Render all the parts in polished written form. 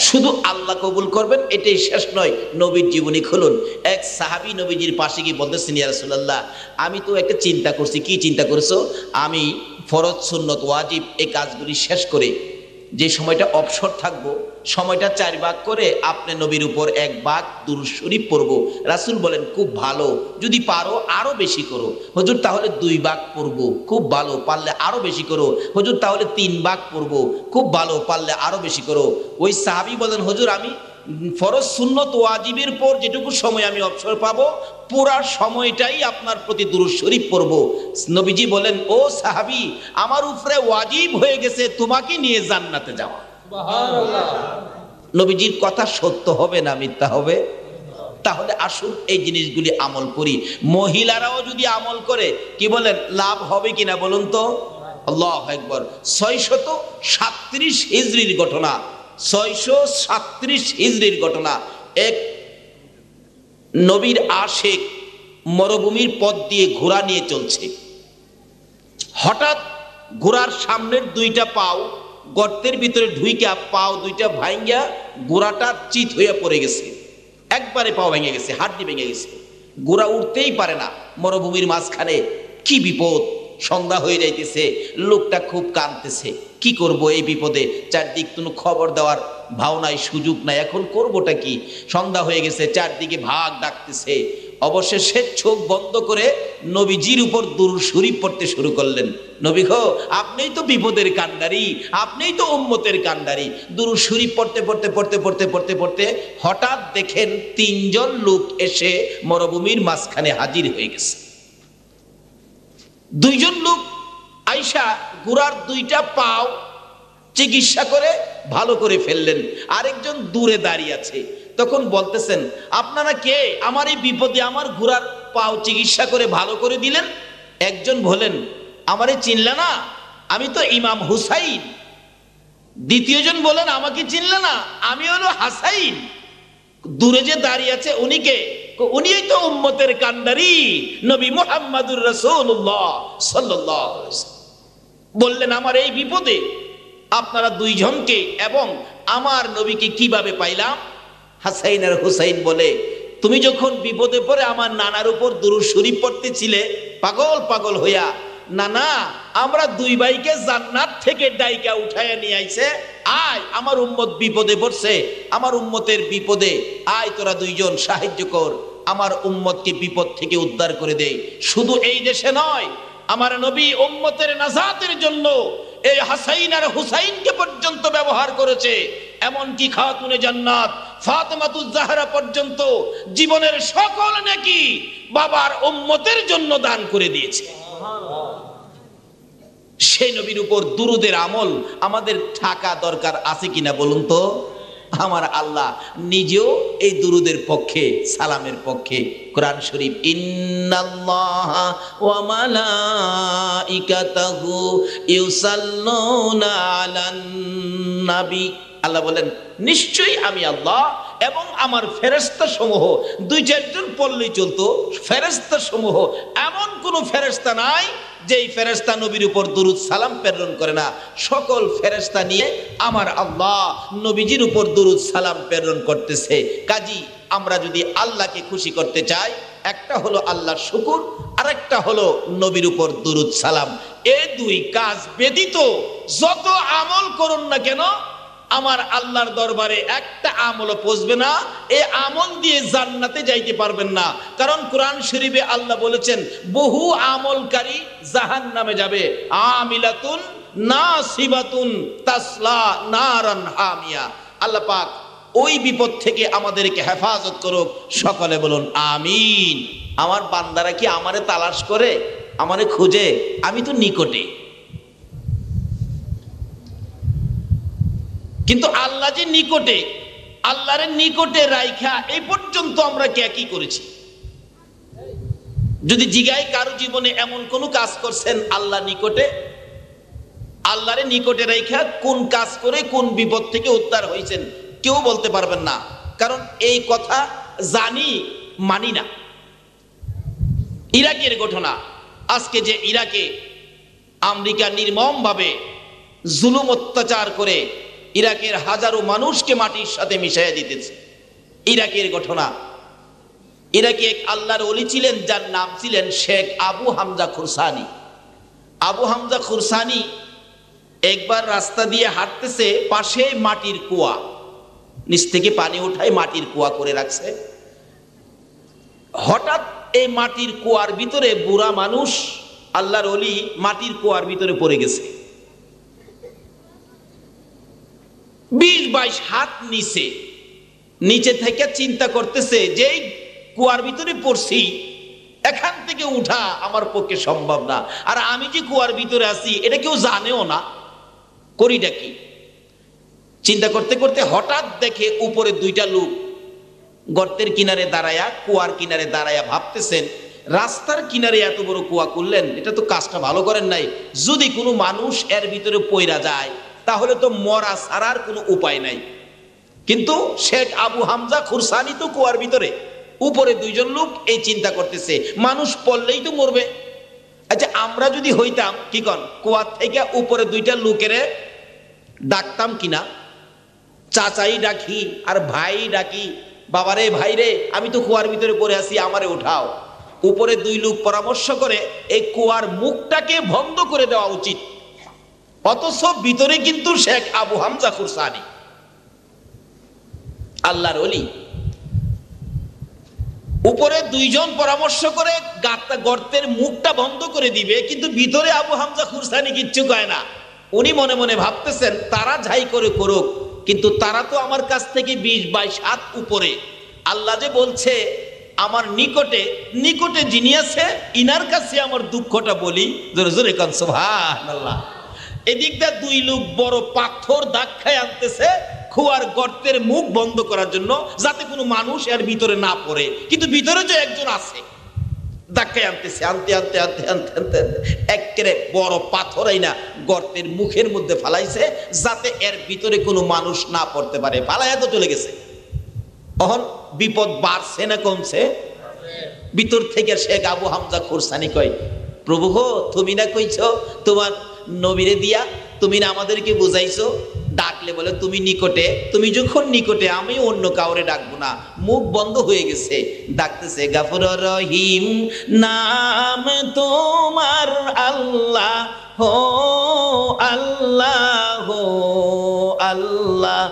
শুধু আল্লাহ কবুল করবেন এটাই শেষ নয়, নবীর জীবনী খুলুন। এক সাহাবী নবীজির পাশে গিয়ে বলতেছেন, ইয়া রাসূলুল্লাহ, আমি তো একটা চিন্তা করছি। কি চিন্তা করেছো? আমি ফরজ সুন্নত ওয়াজিব এই কাজগুলি শেষ করে যে সময়টা অবসর থাকবো, সময়টা 4 ভাগ করে আপনি নবীর উপর 1 ভাগ দুরূদ শরীফ পড়বো। রাসূল বলেন, খুব ভালো, যদি পারো আরো বেশি করো। হুজুর, তাহলে 2 ভাগ পড়বো। খুব ভালো, পারলে আরো বেশি করো। হুজুর, তাহলে 3 ভাগ পড়বো। খুব ভালো, পারলে আরো বেশি করো। ওই সাহাবী বলেন, হুজুর, আমি ফরজ সুন্নত ওয়াজিবের পর যেটুকু সময় আমি অবসর পাবো, পুরা সময়টাই আপনার প্রতি দুরূদ শরীফ পড়বো। নবীজি বলেন, ও সাহাবী, আমার উপরে ওয়াজিব হয়ে গেছে তোমাকে নিয়ে জান্নাতে যাওয়া। সুবহানাল্লাহ। নবীজির কথা সত্য হবে না মিথ্যা হবে? তাহলে আসুন এই জিনিসগুলি আমল করি। মহিলারাও যদি আমল করে, কি বলেন, লাভ হবে কিনা বলুন তো? আল্লাহু আকবার। 637 হিজরির ঘটনা, 637 হিজরির ঘটনা। এক নবীর আশিক মরুভূমির পথ দিয়ে ঘোড়া নিয়ে চলছে। হঠাৎ ঘোড়ার সামনের 2টা পাও গর্তের ভিতরে ঢুইকা পাও 2টা ভাঙ্গা ঘোড়াটা চিত হইয়া পড়ে গেছে। একবারে পাও ভেঙে গেছে, হাড্ডি ভেঙে গেছে। ঘোড়া উঠতেই পারে না। মরুভূমির মাঝখানে, কি বিপদ! সন্ধ্যা হয়ে যাইতেছে, লোকটা খুব কাঁদতেছে। কি করব এই বিপদে? চারদিক কোনো খবর দেওয়ার ভাও নাই, সুযোগ নাই। এখন করবোটা কি? সন্ধ্যা হয়ে গেছে, চারদিকে ভাগ ডাকতেছে। অবশেষে চোখ বন্ধ করে নবীজির উপর দুরূদ শরীফ পড়তে শুরু করলেন। নবী গো, আপনিই তো বিপদের কান্ডারি, আপনিই তো উম্মতের কান্ডারি। দুরূদ শরীফ পড়তে পড়তে পড়তে পড়তে পড়তে পড়তে হঠাৎ দেখেন 3 জন লোক এসে মরুভূমির মাঝখানে হাজির হয়ে গেছে। 2 জন লোক আইসা ঘোড়ার 2টা পাও চিকিৎসা করে ভালো করে ফেললেন। আরেকজন দূরে দাঁড়িয়ে আছে। তখন বলতেছেন, আপনারা কে? আমার এই বিপদে আমার ঘোড়ার পাও চিকিৎসা করে ভালো করে দিলেন। একজন বলেন, আমারে চিনলে না? আমি তো ইমাম হুসাইন। দ্বিতীয়জন বলেন, আমাকে চিনলে না? আমি হলো হাসাইন। দূরে যে দাঁড়িয়ে আছে উনি কে? উনিই তো উম্মতের কান্ডারি, নবী মুহাম্মদুর রাসূলুল্লাহ সাল্লাল্লাহু আলাইহি ওয়াসাল্লাম। বললেন, আমার এই বিপদে আপনারা 2 জনকে এবং আমার নবীকে কিভাবে পাইলাম? হাসাইন আর হুসাইন বলে, তুমি যখন বিপদে পড়ে আমার নানার উপর দুরূদ শরীফ পড়তেছিলে পাগল পাগল হইয়া, নানা আমরা 2 ভাইকে জান্নাত থেকে ডাইকা উঠাইয়া নিয়ে আইছে, আয় আমার উম্মত বিপদে পড়ছে, আমার উম্মতের বিপদে আয় তোরা 2 জন সাহায্য কর, আমার উম্মতকে বিপদ থেকে উদ্ধার করে দে। শুধু এই দেশে নয়, আমার নবী উম্মতের নাজাতের জন্য এই হাসাইন আর হুসাইনকে পর্যন্ত ব্যবহার করেছে। এমনকি খাতুনে জান্নাত ফাতেমাতুজ জাহরা পর্যন্ত জীবনের সকল নেকি বাবার উম্মতের জন্য দান করে দিয়েছে। সেই নবীর উপর দুরুদের আমল আমাদের থাকা দরকার আছে কিনা বলুন তো? আমার আল্লাহ নিজেও এই দুরুদের পক্ষে, সালামের পক্ষে। কোরআন শরীফ, ইন্নাল্লাহা ওয়া মালাইকাতাহু ইউসাল্লুনা আলান নবী। আল্লাহ বলেন, নিশ্চয়ই আমি আল্লাহ এবং আমার ফেরেশতা সমূহ, 2-4 জন পড়লেই চলতো, ফেরেশতা সমূহ, এমন কোন ফেরেশতা নাই যেই ফেরেশতা নবীর উপর দুরূদ সালাম প্রেরণ করে না। সকল ফেরেশতা নিয়ে আমার আল্লাহ নবীজির উপর দুরূদ সালাম প্রেরণ করতেছে। কাজী আমরা যদি আল্লাহকে খুশি করতে চাই, একটা হলো আল্লাহর শুকর, আর একটা হলো নবীর উপর দুরূদ সালাম। এই 2 কাজ ব্যতীত যত আমল করুন না কেন, আমার আল্লাহর দরবারে একটা আমলও পৌঁছবে না। এই আমল দিয়ে জান্নাতে যাইতে পারবেন না। কারণ কোরআন শরীফে আল্লাহ বলেছেন, বহু আমলকারী জাহান্নামে যাবে। আমিলাতুন নাসিবাতুন তাসলা নারান হামিয়া। আল্লাহ পাক ওই বিপদ থেকে আমাদেরকে হেফাজত করুক। সকলে বলুন আমিন। আমার বান্দারা কি আমারে তালাশ করে, আমারে খুঁজে? আমি তো নিকটে। কিন্তু আল্লাহ যে নিকটে, আল্লাহর নিকটে রাইখা এই পর্যন্ত আমরা কি করেছি? যদি জিগাই কারো জীবনে এমন কোন কাজ করছেন আল্লাহ নিকটে, আল্লাহর নিকটে রাইখা কোন কাজ করে কোন বিপদ থেকে উদ্ধার হয়েছেন, কেউ বলতে পারবেন না। কারণ এই কথা জানি, মানি না। ইরাকের ঘটনা, আজকে যে ইরাকে আমেরিকা নির্মম ভাবে জুলুম অত্যাচার করে ইরাকের হাজারো মানুষকে মাটির সাথে মিশাইয়া দিতেছে। ইরাকের ঘটনা। ইরাকে এক আল্লাহর ওলি ছিলেন যার নাম ছিলেন শেখ আবু হামজা খুরসানি। আবু হামজা খুরসানি একবার রাস্তা দিয়ে হাঁটতেছে, পাশে মাটির কুয়া, নিচ থেকে পানি উঠায় মাটির কুয়া করে রাখছে। হঠাৎ এই মাটির কুয়ার ভিতরে বুড়া মানুষ আল্লাহর ওলি মাটির কুয়ার ভিতরে পড়ে গেছে। 20-22 হাত নিচে থেকে চিন্তা করতেছে যে কুয়ার ভিতরে পড়ছি, এখান থেকে উঠা আমার পক্ষে সম্ভব না, আর আমি যে কুয়ার ভিতরে আছি এটা কেউ জানেও না, করিটা কি? চিন্তা করতে করতে হঠাৎ দেখে উপরে দুইটা লোক গর্তের কিনারে দাঁড়ায়া, কুয়ার কিনারে দাঁড়ায়া ভাবতেছেন, রাস্তার কিনারে এত বড় কুয়া করলেন, এটা তো কাজটা ভালো করেন নাই। যদি কোনো মানুষ এর ভিতরে পইরা যায় তাহলে তো মরা ছাড়ার কোনো উপায় নাই। কিন্তু শেখ আবু হামজা খুরসানি তো কুয়ার ভিতরে, উপরে দুইজন লোক এই চিন্তা করতেছে, মানুষ পড়লেই তো মরবে। আচ্ছা, আমরা যদি হইতাম কি কন, কুয়ার থেকে উপরে দুইটা লোকেরে ডাকতাম কিনা, চাচাই ডাকি আর ভাই ডাকি, বাবারে ভাইরে আমি তো কুয়ার ভিতরে পড়ে আছি, আমারে উঠাও। উপরে দুই লোক পরামর্শ করে এই কুয়ার মুখটাকে বন্ধ করে দেওয়া উচিত, অথচ ভিতরে কিন্তু শেখ আবু হামজা খুরসানি আল্লাহর ওলি। উপরে দুইজন পরামর্শ করে গর্তের মুখটা বন্ধ করে দিবে, কিন্তু ভিতরে আবু হামজা খুরসানি কিচ্ছু কয় না। উনি মনে মনে ভাবতেছেন তারা যাই করে করুক, কিন্তু তারা তো আমার কাছ থেকে 20-22 হাত উপরে। আল্লাহ যে বলছে আমার নিকটে যিনি আছে ইনার কাছে আমার দুঃখটা বলি, জোরে জোরে কান সুবহানাল্লাহ। এদিকটা দুই লোক বড় পাথর দাগ খায় আনতেছে কুয়ার গর্তের মুখ বন্ধ করার জন্য, যাতে কোনো মানুষ এর ভিতরে না পড়ে, কিন্তু ভিতরে যে একজন আছে ধাক্কায় আনতেছে, আনতে আনতে আনতে আনতে আনতে একেবারে বড় পাথর আইনা গর্তের মুখের মধ্যে ফালাইছে, যাতে এর ভিতরে কোনো মানুষ না পড়তে পারে। ফালাইয়া তো চলে গেছে। তখন বিপদ বাড়ছে না কমছে? ভিতর থেকে শেখ আবু হামজা খুরসানি কয়, প্রভু গো, তুমি না কইছো তোমার নবীরে দিয়া, তুমি না আমাদেরকে বুঝাইছো, ডাকলে বলে তুমি নিকটে, তুমি যখন নিকটে আমি অন্য কাউরে ডাকবো না, মুখ বন্ধ হয়ে গেছে। ডাকতেছে গাফুর রহিম নাম তোমার, আল্লাহ হো আল্লাহ হো আল্লাহ,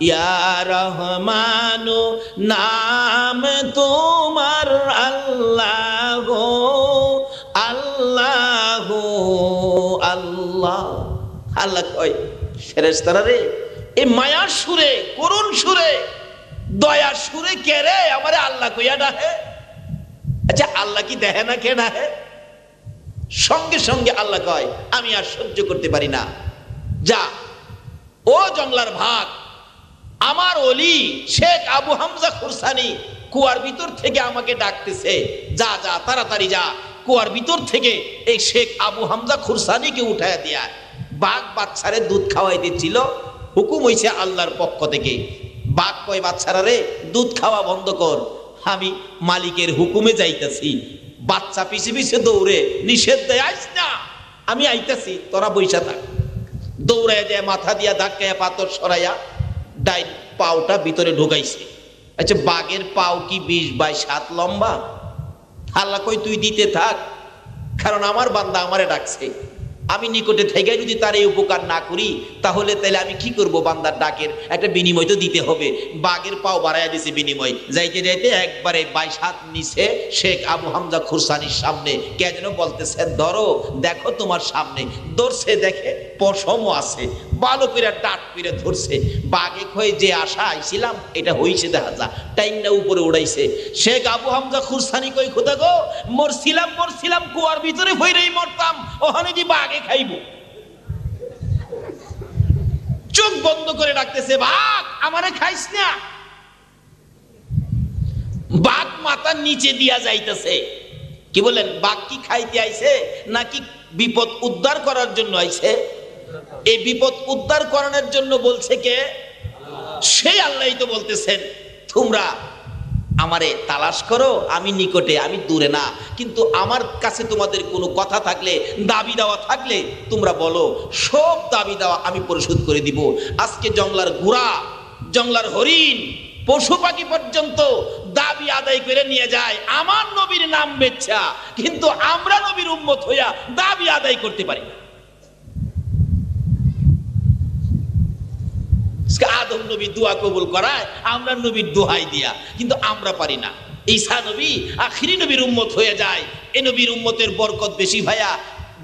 ইয়া রহমানু নাম তোমার, আল্লাহ হো আল্লাহ হো আল্লাহ। আল্লাহ কয়, ফেরেশতারা রে, এই মায়ার সুরে, করুণ সুরে, দয়ার সুরে কে রে আমারে আল্লাহ কইয়া ডাকে? আচ্ছা, আল্লাহ কি দেখে না কে ডাকে? সঙ্গে সঙ্গে আল্লাহ কয়, আমি আর সহ্য করতে পারি না, যা ও জংলার ভাগ, আমার ওলি শেখ আবু হামজা খুরসানি কুয়ার ভিতর থেকে আমাকে ডাকতেছে, যা যা তাড়াতাড়ি যা, কুয়ার ভিতর থেকে এই শেখ আবু হামজা খুরসানিকে উঠায়া দিয়া। বাঘ বাচ্চারে দুধ খাওয়াই দিচ্ছিল, হুকুম হইছে আল্লাহর পক্ষ থেকে। বাঘ কয়, বাচ্চারা রে দুধ খাওয়া বন্ধ কর, আমি মালিকের হুকুমে যাইতেছি। বাচ্চা পিছে পিছে দৌড়ে নিষেধ দেয়, আইস না, আমি আইতাছি, তোরা বইসা থাক। দৌড়ায় দেয়, মাথা দিয়া ধাক্কায় পাথর সরাইয়া ডাইন পাওটা ভিতরে ঢুকাইছে। আচ্ছা, বাঘের পাও কি 20-22 হাত লম্বা? আল্লাহ কই, তুই দিতে থাক, কারণ আমার বান্দা আমারে ডাকছে, আমি নিকটে থেকে যদি তার এই উপকার না করি তাহলে আমি কি করব? বান্দার ডাকের একটা বিনিময় তো দিতে হবে। বাঘের পাও বাড়াইয়া দিছে বিনিময়। যাইতে যাইতে একবারে 22 হাত নিচে শেখ আবু হামজা খুরসানির সামনে কে যেন বলতেছে, ধরো দেখো তোমার সামনে। ধরছে, দেখে পশমও আছে, ভালো করে ডাট করে ধরছে। বাঘে কয়, যে আশা আইছিলাম এটা হইছে, দেখা যা, টাইমটা উপরে উড়াইছে। শেখ আবু হামজা খুরসানি কই, খোদা গো, মরছিলাম কুয়ার ভিতরে হইরেই মরতাম, ওখানে যে বাঘে খাইব। চোখ বন্ধ করে ডাকতেছে, বাঘ আমারে খাইস না। বাঘ মাথার নিচে দিয়া যাইতেছে। কি বলেন, বাঘ কি খাইতে আইছে নাকি বিপদ উদ্ধার করার জন্য আইছে? এই বিপদ উদ্ধার করানোর জন্য বলছে কে? সেই আল্লাহই তো বলতেছেন, তোমরা আমারে তালাশ করো, আমি নিকটে, আমি দূরে না। কিন্তু আমার কাছে তোমাদের কোনো কথা থাকলে, দাবি দেওয়া থাকলে তোমরা বলো, সব দাবি দেওয়া আমি পরিশোধ করে দিব। আজকে জংলার ঘোড়া, জংলার হরিণ, পশু পাখি পর্যন্ত দাবি আদায় করে নিয়ে যায় আমার নবীর নাম বেচ্ছা, কিন্তু আমরা নবীর উম্মত হইয়া দাবি আদায় করতে পারি না। আদম নবী দোয়া কবুল করায় আমরা নবীর দোহাই দিয়া, কিন্তু আমরা পারি না। ঈসা নবী আখিরি নবীর উম্মত হয়ে যায়, এই নবীর উম্মতের বরকত বেশি ভাইয়া,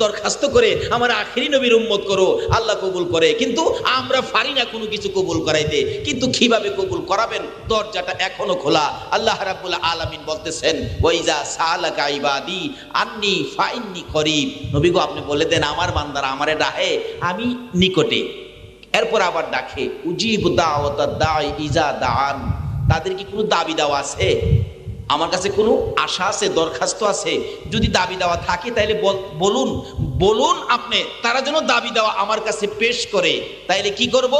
দরখাস্ত করে আমার আখিরি নবীর উম্মত করো, আল্লাহ কবুল করে। কিন্তু আমরা পারি না কোনো কিছু কবুল করাইতে। কিন্তু কিভাবে কবুল করাবেন, দরজাটা এখনো খোলা। আল্লাহ রাব্বুল আলামিন বলতেছেন, ওয়াইজা সালাকা ইবাদি আন্নি ফাইন্নি করিব। নবী গো, আপনি বলে দেন আমার বান্দারা আমারে ডাকে, আমি নিকটে। এরপর আবার ডাকে, উজিব দাওয়াতাদ দাঈ ইজা দাআন। তাদের কি কোনো দাবি দেওয়া আছে? আমার কাছে কোনো আশা আছে, দরখাস্ত আছে? যদি দাবি দেওয়া থাকে তাহলে বলুন, বলুন আপনি, তারা যেন দাবি দেওয়া আমার কাছে পেশ করে। তাইলে কি করব?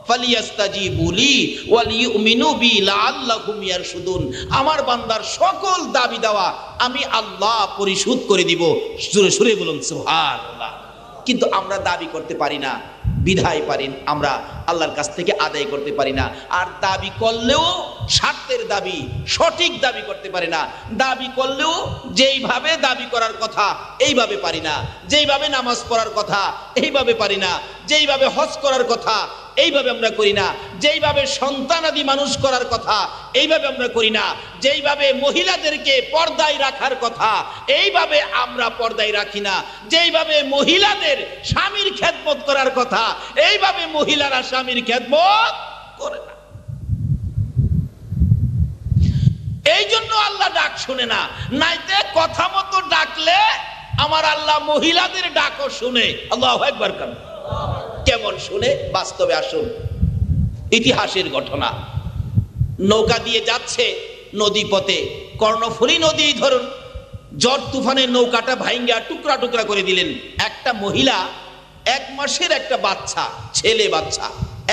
ফালিয়াস্তাজিবু লি ওয়া লিউমিনু বি লাআল্লাহুম ইয়ারশুদুন। আমার বান্দার সকল দাবি দেওয়া আমি আল্লাহ পরিশোধ করে দিব। সুরে সুরে বলুন সুবহানাল্লাহ। কিন্তু আমরা দাবি করতে পারি না, বিধায় পারি আমরা আল্লাহর কাছ থেকে আদায় করতে পারি না। আর দাবি করলেও স্বার্থের দাবি, সঠিক দাবি করতে পারি না। দাবি করলেও যেইভাবে দাবি করার কথা এইভাবে পারি না, যেইভাবে নামাজ পড়ার কথা এইভাবে পারি না, যেইভাবে হজ করার কথা এইভাবে আমরা করি না, যেইভাবে সন্তানাদি মানুষ করার কথা এইভাবে আমরা করি না, যেইভাবে মহিলাদেরকে পর্দায় রাখার কথা এইভাবে আমরা পর্দায় রাখি না, যেইভাবে মহিলাদের স্বামীর খেদমত করার কথা এইভাবে মহিলারা স্বামীর খেদমত করে না। এই জন্য আল্লাহ ডাক শুনে না। নাইতে কথা মতো ডাকলে আমার আল্লাহ মহিলাদের ডাকও শুনে। আল্লাহু আকবার। কেমন শুনে? বাস্তবে আসুন, ইতিহাসের ঘটনা। নৌকা দিয়ে যাচ্ছে নদী পথে, কর্ণফুলী নদী ধরুন, ঝড় তুফানে নৌকাটা ভাঙ্গা টুকরা টুকরা করে দিলেন। একটা মহিলা 1 মাসের একটা বাচ্চা, ছেলে বাচ্চা,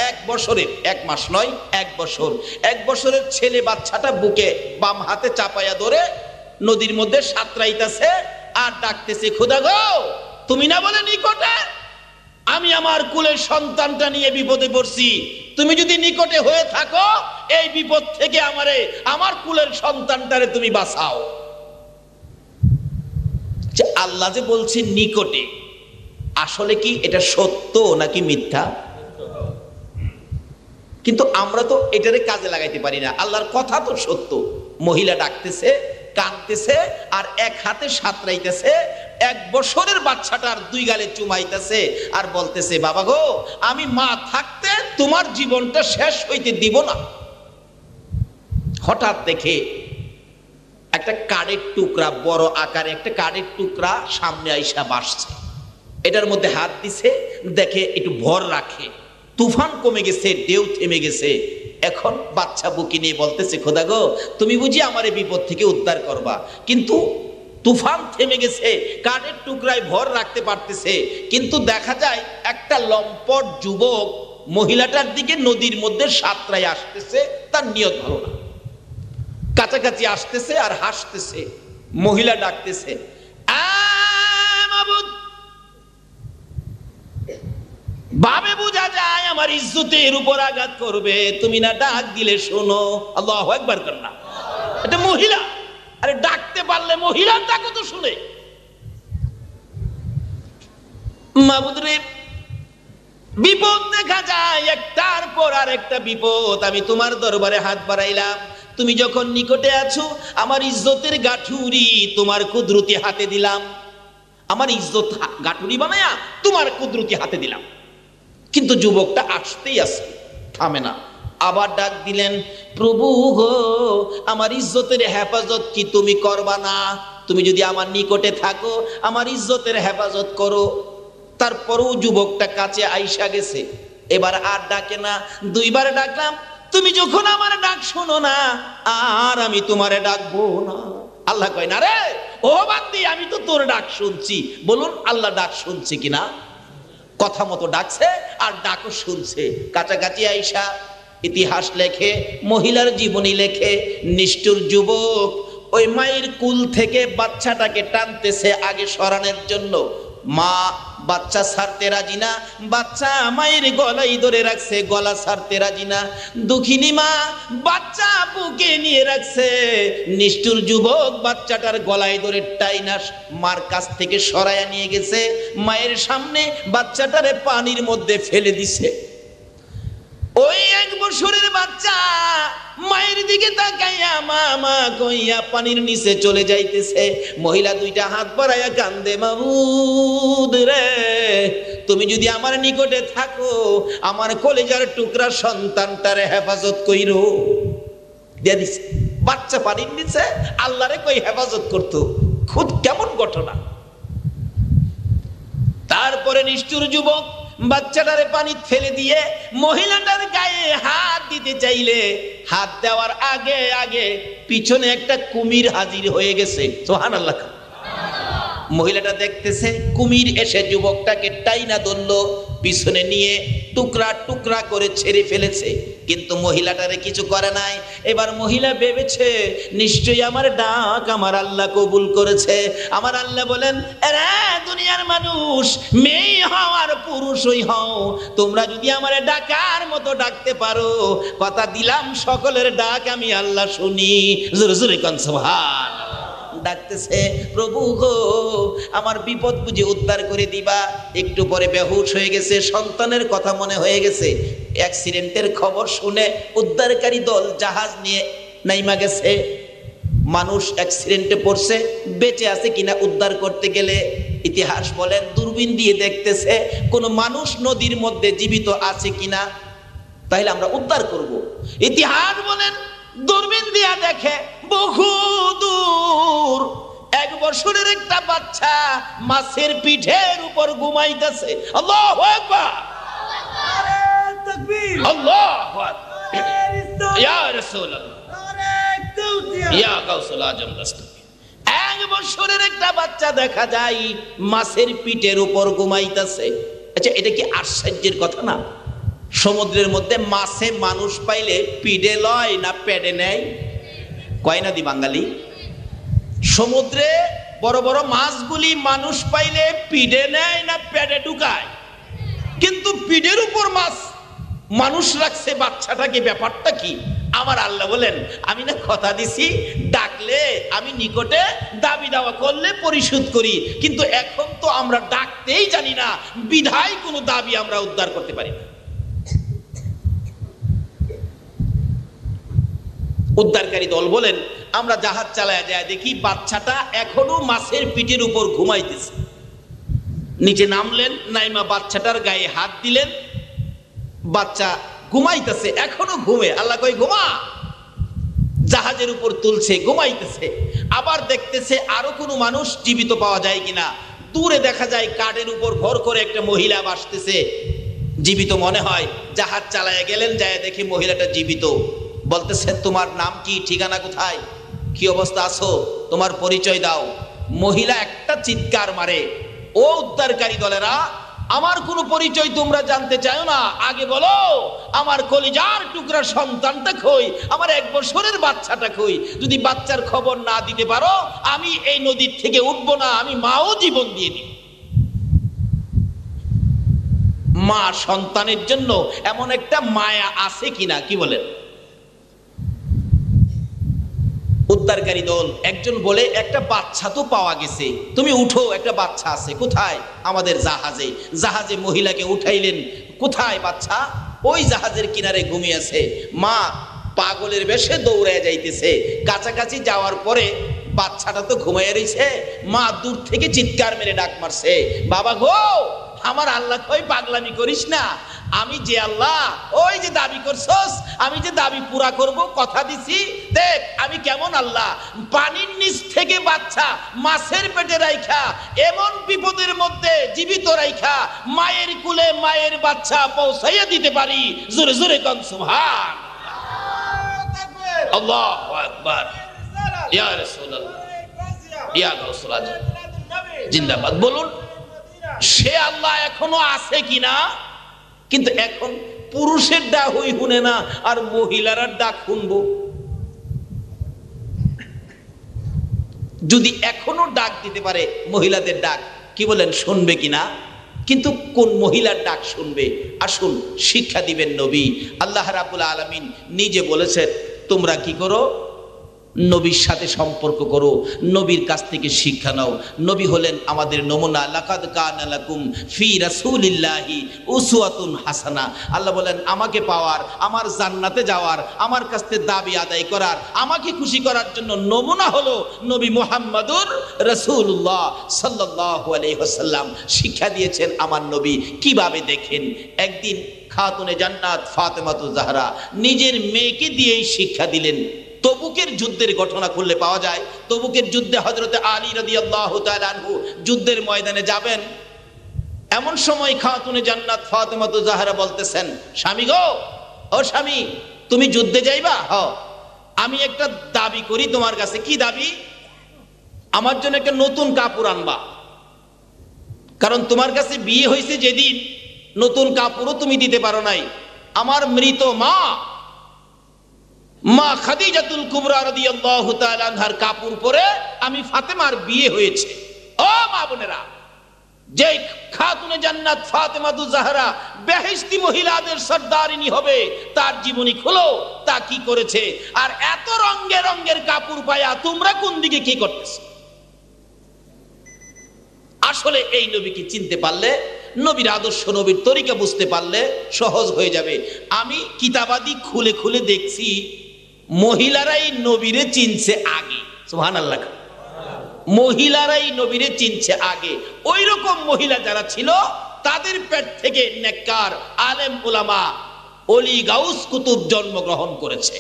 1 বছরের, 1 মাস নয় 1 বছর, 1 বছরের ছেলে বাচ্চাটা বুকে বাম হাতে চাপাইয়া ধরে নদীর মধ্যে সাঁতরাইতেছে আর ডাকতেছে, খোদা গো তুমি না বলে নিকটে, আমি আমার কুলের সন্তানটা নিয়ে বিপদে পড়ছি, তুমি যদি নিকটে হয়ে থাকো এই বিপদ থেকে আমারে, আমার কুলের সন্তানটারে তুমি বাঁচাও। যে আল্লাহ যে বলছে নিকটে, আসলে কি এটা সত্য নাকি মিথ্যা? কিন্তু আমরা তো এটারে কাজে লাগাইতে পারি না। আল্লাহর কথা তো সত্য। মহিলা ডাকতেছে, কাঁদতেছে আর 1 হাতে সাঁতরাইতেছে, 1 বছরের বাচ্চাটার 2 গালে চুমাইতেছে আর বলতেছে, বাবা গো আমি মা থাকতে তোমার জীবনটা শেষ হইতে দিব না। হঠাৎ দেখে একটা কাঠের টুকরা, বড় আকারে একটা কাঠের টুকরা সামনে আইসা বাসছে। এটার মধ্যে হাত দিছে, দেখে একটু ভর রাখে, তুফান কমে গেছে, ঢেউ থেমে গেছে। এখন বাচ্চা বুকে নিয়ে বলতেছে, খোদা গো তুমি বুঝি আমার এই বিপদ থেকে উদ্ধার করবা। কিন্তু তুফান থেমে গেছে, কাঠের টুকরায় ভর রাখতে পারতেছে, কিন্তু দেখা যায় একটা লম্পট যুবক মহিলাটার দিকে নদীর মধ্যে সাঁতরায় আসতেছে, তার নিয়ত ভালো না। কাছাকাছি আসতেছে আর হাসতেছে। মহিলা ডাকতেছে, ভাবে বোঝা যায় আমার ইজ্জতের উপর আঘাত করবে, তুমি না ডাক দিলে শোনো। আল্লাহু আকবার করনা। এটা মহিলা, আরে ডাকতে পারলে মহিলার ডাকও তো শুনে। মাবুদ রে, বিপদ দেখা যায় একটার পর আর একটা বিপদ। আমি তোমার দরবারে হাত বাড়াইলাম, তুমি যখন নিকটে আছো আমার ইজ্জতের গাঠুরি তোমার কুদরতি হাতে দিলাম, আমার ইজ্জত গাঠুরি বানায়া তোমার কুদরতি হাতে দিলাম। কিন্তু যুবকটা আসতেই আসে, থামে না। আবার ডাক দিলেন, প্রভু গো আমার ইজ্জতের হেফাজত কি তুমি করবা না? তুমি যদি আমার নিকটে থাকো আমার ইজ্জতের হেফাজত করো। তারপরও যুবকটা কাছে আইসা গেছে, এবার আর ডাকে না। 2 বার ডাকলাম, তুমি যখন আমার ডাক শোনো না আর আমি তোমারে ডাকবো না। আল্লাহ কয়, না রে ও বান্দি, আমি তো তোর ডাক শুনছি। বলুন আল্লাহ ডাক শুনছে কিনা? কথা মতো ডাকছে আর ডাকও শুনছে। কাছাকাছি আইসা ইতিহাস লেখে, মহিলার জীবনী লেখে, নিষ্ঠুর যুবক ওই মায়ের কুল থেকে বাচ্চাটাকে টানতেছে আগে সরানোর জন্য। মা বাচ্চা ছাড়তে রাজি না, বাচ্চা মায়ের গলায় ধরে রাখছে, গলা ছাড়তে রাজি না। দুঃখিনী মা বাচ্চা বুকে নিয়ে রাখছে, নিষ্ঠুর যুবক বাচ্চাটার গলায় ধরে টাইনা মার কাছ থেকে সরাইয়া নিয়ে গেছে, মায়ের সামনে বাচ্চাটারে পানির মধ্যে ফেলে দিছে। ওই 1 বছরের বাচ্চা মায়ের দিকে তাকাইয়া মা মা কইয়া পানির নিচে চলে যাইতেছে। মহিলা 2টা হাত বাড়াইয়া কান্দে, মাবুদ রে, তুমি যদি আমার নিকটে থাকো, আমার কলেজার টুকরা সন্তানটারে হেফাজত কইরো। দিয়ে দিছে বাচ্চা পানির নিচে, আল্লাহরে কই হেফাজত করতো। খুব কেমন ঘটনা। তারপরে নিষ্ঠুর যুবক বাচ্চাটারে পানি ফেলে দিয়ে মহিলাটার গায়ে হাত দিতে চাইলে, হাত দেওয়ার আগে আগে পিছনে একটা কুমির হাজির হয়ে গেছে। সুবহানাল্লাহ। মহিলাটা দেখতেছে কুমির এসে যুবকটাকে টাইনা ধরলো, পিছনে নিয়ে টুকরা টুকরা করে ছেড়ে ফেলেছে, কিন্তু মহিলাটারে কিছু করে নাই। এবার মহিলা ভেবেছে নিশ্চয়ই আমার ডাক আমার আল্লাহ কবুল করেছে। আমার আল্লাহ বলেন, এরা দুনিয়ার মানুষ, মেয়ে হও আর পুরুষই হও, তোমরা যদি আমার ডাকার মতো ডাকতে পারো, কথা দিলাম সকলের ডাক আমি আল্লাহ শুনি। জোরে জোরে কোন সুবহানাল্লাহ। ডাকতেছে, প্রভু গো আমার বিপদ বুঝে উদ্ধার করে দিবা। একটু পরে বেহুশ হয়ে গেছে, সন্তানের কথা মনে হয়ে গেছে। অ্যাক্সিডেন্টের খবর শুনে উদ্ধারকারী দল জাহাজ নিয়ে নাইমা গেছে। মানুষ অ্যাক্সিডেন্টে পড়ছে, বেঁচে আছে কিনা উদ্ধার করতে গেলে ইতিহাস বলেন দূরবীন দিয়ে দেখতেছে কোনো মানুষ নদীর মধ্যে জীবিত আছে কিনা, তাইলে আমরা উদ্ধার করব। ইতিহাস বলেন দূরবীন দিয়া দেখে বহু দূর 1 বছরের একটা বাচ্চা মাছের পিঠের উপর ঘুমাইতেছে। আল্লাহু আকবার, নারে তাকবীর, আল্লাহু আকবার, ইয়া রাসূলুল্লাহ, নারে তাওসিয়া, ইয়া গাউসুল আজম দস্তগীর। 1 বছরের একটা বাচ্চা দেখা যায় মাছের পিঠের উপর ঘুমাইতেছে। আচ্ছা, এটা কি আশ্চর্যের কথা না? সমুদ্রের মধ্যে মাছে মানুষ পাইলে পিডে লয় না পেডে নেয়? কয় না দি বাঙালি? সমুদ্রে বড় বড় মাছগুলি মানুষ পাইলে পিডে নেয় না পেডে ঢুকায়? কিন্তু পিডের উপর মাছ মানুষ রাখছে বাচ্চাটাকে, ব্যাপারটা কি? আমার আল্লাহ বলেন, আমি না কথা দিছি ডাকলে আমি নিকটে দাবি দাওয়া করলে পরিশোধ করি, কিন্তু এখন তো আমরা ডাকতেই জানি না, বিধায় কোনো দাবি আমরা উদ্ধার করতে পারি না। উদ্ধারকারী দল বলেন, আমরা জাহাজ চালায় যায় দেখি বাচ্চাটা এখনো মাছের পিঠের উপর ঘুমাইতেছে। নিচে নামলেন, নাইমা বাচ্চাটার গায়ে হাত দিলেন, বাচ্চা ঘুমাইতেছে, এখনো ঘুমে। আল্লাহ কই ঘুমা। জাহাজের উপর তুলছে, ঘুমাইতেছে। আবার দেখতেছে আরো কোনো মানুষ জীবিত পাওয়া যায় কিনা। দূরে দেখা যায় কাঠের উপর ভর করে একটা মহিলা আসতেছে, জীবিত মনে হয়। জাহাজ চালায় গেলেন, যায় দেখি মহিলাটা জীবিত। বলতেছে, তোমার নাম কি, ঠিকানা কোথায়, কি অবস্থা আছো, তোমার পরিচয় দাও। মহিলা একটা চিৎকার মারে, ও উদ্ধারকারী দলেরা, আমার কোনো পরিচয় তোমরা জানতে চাও না, আগে বলো আমার কলিজার টুকরা সন্তানটা কই, আমার 1 বছরের বাচ্চাটা কই। যদি বাচ্চার খবর না দিতে পারো, আমি এই নদীর থেকে উঠবো না, আমি মাও জীবন দিয়ে দিব। মা সন্তানের জন্য এমন একটা মায়া আছে কিনা, কি বলেন? উদ্ধারকারী দল একজন বলে, একটা বাচ্চা তো পাওয়া গেছে, তুমি উঠো, একটা বাচ্চা আছে। কোথায়? আমাদের জাহাজে। জাহাজে মহিলাকে উঠাইলেন। কোথায় বাচ্চা? ওই জাহাজের কিনারে ঘুমিয়ে আছে। মা পাগলের বেশে দৌড়ে যাইতেছে। কাছাকাছি যাওয়ার পরে বাচ্চাটা তো ঘুমাইয়া রয়েছে। মা দূর থেকে চিৎকার মেরে ডাক মারছে, বাবা গো, আমার আল্লাহ কই পাগলামি করিস না, আমি যে আল্লাহ, ওই যে দাবি করছস, আমি যে দাবি পুরা করব, কথা দিছি, দেখ আমি কেমন আল্লাহ। পানির নিচ থেকে বাচ্চা মাছের পেটে রাইখা, এমন বিপদের মধ্যে জীবিত রাইখা, মায়ের কুলে মায়ের বাচ্চা পৌঁছাইয়া দিতে পারি। জোরে জোরে কোন সুবহান আল্লাহু আকবার, ইয়া রাসূলুল্লাহ, ইয়া গাউসুল আজম জিন্দাবাদ। বলুন, সে আল্লাহ এখনো আছে কিনা? কিন্তু এখন পুরুষের ডাক হই শুনে না আর মহিলারা ডাক শুনবো? যদি এখনো ডাক দিতে পারে মহিলাদের ডাক, কি বলেন শুনবে কিনা? কিন্তু কোন মহিলার ডাক শুনবে? আসুন শিক্ষা দিবেন নবী। আল্লাহ রাব্বুল আলামিন নিজে বলেছেন তোমরা কি করো, নবীর সাথে সম্পর্ক করো, নবীর কাছ থেকে শিক্ষা নাও। নবী হলেন আমাদের নমুনা। লাকাদ কানা লাকুম ফি রাসূলিল্লাহি উসওয়াতুন হাসানা। আল্লাহ বলেন আমাকে পাওয়ার, আমার জান্নাতে যাওয়ার, আমার কাছ থেকে দাবি আদায় করার, আমাকে খুশি করার জন্য নমুনা হলো নবী মুহাম্মদুর রাসূলুল্লাহ সাল্লাল্লাহু আলাইহি ওয়াসাল্লাম। শিক্ষা দিয়েছেন আমার নবী। কিভাবে দেখেন, একদিন খাতুনে জান্নাত ফাতেমাতুজ জাহরা নিজের মেয়েকে দিয়েই শিক্ষা দিলেন। তবুকের যুদ্ধের ঘটনা খুললে পাওয়া যায়। তবুকের যুদ্ধে হযরতে আলী রাদিয়াল্লাহু তাআলা আনহু যুদ্ধের ময়দানে যাবেন। এমন সময় খাতুনে জান্নাত ফাতেমাতুজ জাহরা বলতেছেন, স্বামী গো, ও স্বামী, তুমি যুদ্ধে যাইবা? আমি একটা দাবি করি তোমার কাছে। কি দাবি? আমার জন্য একটা নতুন কাপড় আনবা। কারণ তোমার কাছে বিয়ে হয়েছে যেদিন, নতুন কাপড়ও তুমি দিতে পারো নাই। আমার মৃত মা খাদিজাতুল কুবরা রাদিয়াল্লাহু তাআলা আনহার কাপড় পরে আমি ফাতেমার বিয়ে হয়েছে। ও মা বোনেরা, যে খাতুনে জান্নাত ফাতেমাতুজ জাহরা বেহেশতি মহিলাদের সর্দারিনী হবে, তার জীবনী খুলো, তা কি করেছে। আর এত রঙে রঙের কাপড় পায়া তোমরা কোন দিকে কি করতেছ? আসলে এই নবীকে চিনতে পারলে, নবীর আদর্শ, নবীর তরিকা বুঝতে পারলে সহজ হয়ে যাবে। আমি কিতাবাদি খুলে খুলে দেখছি মহিলারাই নবীরে চিনছে আগে। সুবহানাল্লাহ। মহিলারাই নবীরে চিনছে আগে। ওই রকম মহিলা যারা ছিল তাদের পেট থেকে নেককার আলেম উলামা ওলি গাউস কুতুব জন্মগ্রহণ করেছে।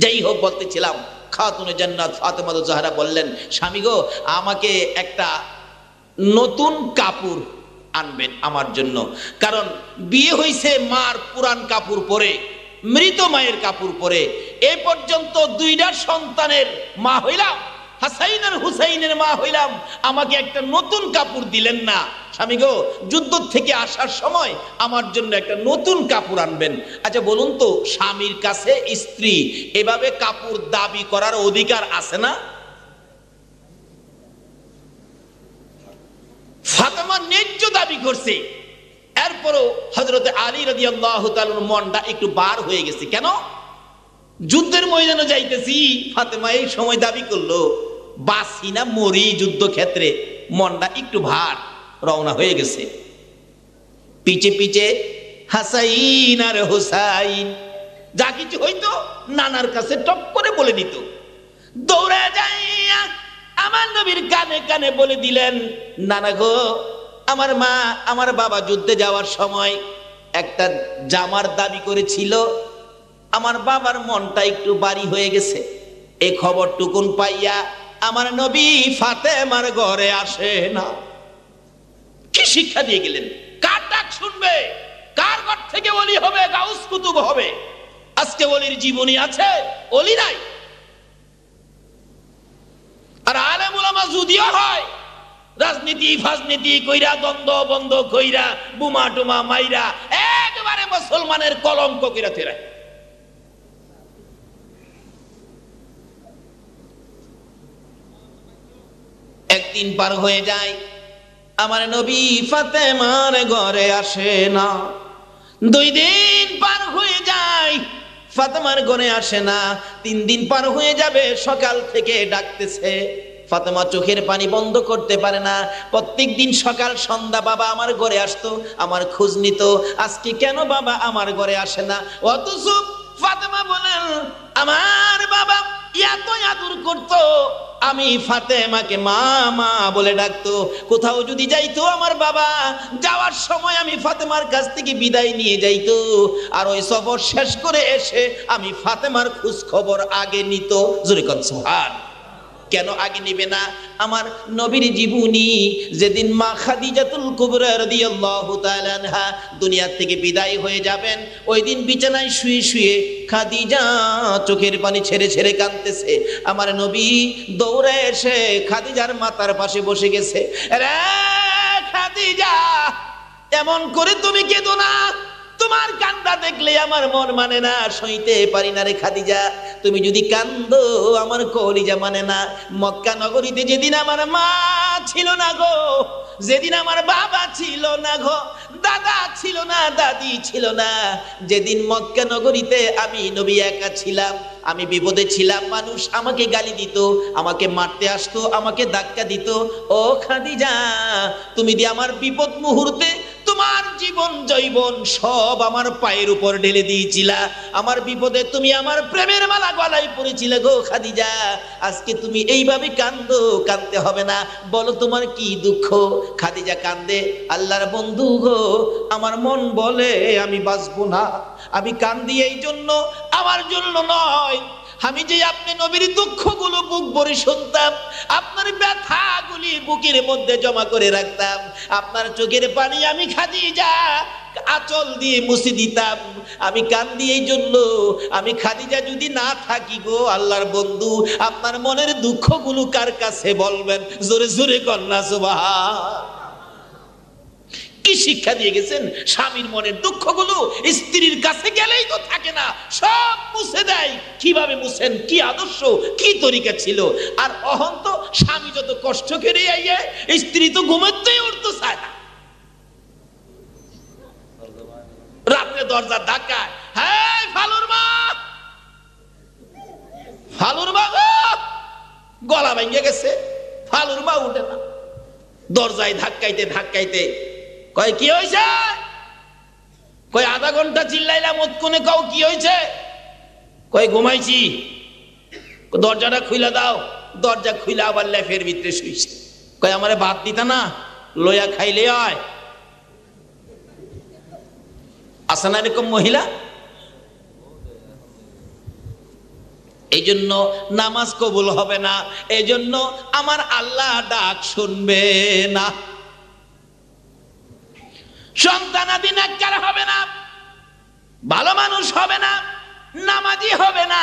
যাই হোক, বলতেছিলাম খাতুনে জান্নাত ফাতেমাতুজ জাহরা বললেন, স্বামী গো, আমাকে একটা নতুন কাপড় আনবেন আমার জন্য। কারণ বিয়ে হইছে মার পুরান কাপড় পরে, মৃত মায়ের কাপড় পরে। এ পর্যন্ত দুইটা সন্তানের মা হইলাম, হাসাইন আর হুসাইনের মা হইলাম, আমাকে একটা নতুন কাপড় দিলেন না। স্বামী গো, যুদ্ধ থেকে আসার সময় আমার জন্য একটা নতুন কাপড় আনবেন। আচ্ছা বলুন তো, স্বামীর কাছে স্ত্রী এভাবে কাপড় দাবি করার অধিকার আছে না? ফাতেমা ন্যায্য দাবি করছে। এরপরও হযরতে আলী রাদিয়াল্লাহু তাআলার মনটা একটু বার হয়ে গেছে। কেন? যুদ্ধের ময়দানে যাইতেছি, ফাতেমা এই সময় দাবি করলো, বাঁচি না মরি যুদ্ধক্ষেত্রে, মনটা একটু ভার, রওনা হয়ে গেছে। পিছে পিছে হাসাইন আর হুসাইন যা কিছু হইতো নানার কাছে টপ করে বলে দিত। দৌড়ে যাইয়া আমার নবীর কানে কানে বলে দিলেন, নানা গো, আমার মা আমার বাবা যুদ্ধে যাওয়ার সময় একটা জামার দাবি করেছিল, আমার বাবার মনটা একটু বাড়ি হয়ে গেছে। এই খবর টুকুন পাইয়া আমার নবী ফাতেমার ঘরে আসে না। কি শিক্ষা দিয়ে গেলেন? কার ডাক শুনবে? কার ঘর থেকে ওলি হবে, গাউস কুতুব হবে? আজকে ওলির জীবনী আছে, ওলি নাই। আর আলেম উলামা যদিও হয়, রাজনীতি ফাজনীতি কইরা, দ্বন্দ্ব বন্ধ কইরা, বোমা টোমা মাইরা একেবারে মুসলমানের কলঙ্ক কইরা তেরায়। একদিন পার হয়ে যায়, আমার নবী ফাতেমার ঘরে আসে না। 2 দিন পার হয়ে যায়, ফাতেমার ঘরে আসে না। 3 দিন পার হয়ে যাবে, সকাল থেকে ডাকতেছে। ফাতেমা চোখের পানি বন্ধ করতে পারে না। প্রত্যেক দিন সকাল সন্ধ্যা বাবা আমার ঘরে আসতো, আমার খোঁজ নিত। আজকে কেন বাবা আমার ঘরে আসে না? অথচ ফাতেমা বলেন, আমার বাবা এত আদর করতো, আমি ফাতেমাকে মা মা বলে ডাকতো। কোথাও যদি যাইতো আমার বাবা, যাওয়ার সময় আমি ফাতেমার কাছ থেকে বিদায় নিয়ে যাইতো। আর ওই সফর শেষ করে এসে আমি ফাতেমার খোঁজ খবর আগে নিত। জোরে কোন সুবহান। কেন আগে নিবে না? আমার নবীর জীবনী, যেদিন মা খাদিজাতুল কুবরা রাদিয়াল্লাহু তাআলা আনহা দুনিয়া থেকে বিদায় হয়ে যাবেন, ওই দিন বিছানায় শুয়ে শুয়ে খাদিজা চোখের পানি ছেড়ে ছেড়ে কাঁদতেছে। আমার নবী দৌড়ে এসে খাদিজার মাথার পাশে বসে গেছে। রে খাদিজা, এমন করে তুমি কেঁদো না, তোমার কান্দা দেখলে আমার মন মানে না, সইতে পারি না রে খাদিজা। তুমি যদি কান্দো আমার কলিজা মানে না। মক্কা নগরীতে যেদিন আমার মা ছিল না গো, যেদিন আমার বাবা ছিল না গো, দাদা ছিল না, দাদি ছিল না, যেদিন মক্কা নগরীতে আমি নবী একা ছিলাম, আমি বিপদে ছিলাম, মানুষ আমাকে গালি দিত, আমাকে মারতে আসতো, আমাকে ধাক্কা দিত, ও খাদিজা তুমি দি আমার বিপদ মুহূর্তে তোমার জীবন জৈবন সব আমার পায়ের উপর ঢেলে দিয়েছিলা। আমার বিপদে তুমি আমার প্রেমের মালা গলায় পরেছিলে গো খাদিজা। আজকে তুমি এইভাবে কান্দো, কাঁদতে হবে না, বলো তোমার কি দুঃখ। খাদিজা কান্দে, আল্লাহর বন্ধু গো আমার মন বলে আমি বাঁচবো না। আমি কান্দি এই জন্য, আমার জন্য নয়, আমি যে আপনি নবীর দুঃখগুলো বুক ভরে শুনতাম, আপনার ব্যথাগুলি বুকের মধ্যে জমা করে রাখতাম, আপনার চোখের পানি আমি খাদিজা আঁচল দিয়ে মুছে দিতাম। আমি কান্দি এই জন্য, আমি খাদিজা যদি না থাকি গো আল্লাহর বন্ধু, আপনার মনের দুঃখগুলো কার কাছে বলবেন? জোরে জোরে কন্যা সুবহান। কি শিক্ষা দিয়ে গেছেন? স্বামীর মনের দুঃখগুলো স্ত্রীর কাছে গেলেই তো থাকে না, সব মুছে দেয়। কিভাবে মুছেন, কি আদর্শ, কি তরিকা ছিল। আর অহন্ত স্বামী যত কষ্ট করে আইয়ে, স্ত্রী তো ঘুমাতেই উঠতে চায় না। রাত্রে দরজা ধাক্কায়, হ্যাঁ ফালুর মা, ফালুর মা গো, গলা ভেঙে গেছে, ফালুর মা উঠে না। দরজায় ধাক্কাইতে ধাক্কাইতে কয় কি হয়েছে? কয় আধা ঘন্টা চিল্লাইলাম, ওতকুনে কও কি হয়েছে? কয় ঘুমাইছি। দরজাটা খুইলা দাও। দরজা খুইলা আবার লেফের ভিতরে শুইছে। কয় আমারে ভাত দিতা না, লইয়া খাইলে হয়। আছে না এরকম মহিলা? এই জন্য নামাজ কবুল হবে না, এই জন্য আমার আল্লাহ ডাক শুনবে না। সন্তানাদি নেককার হবে না, ভালো মানুষ হবে না, নামাজি হবে না,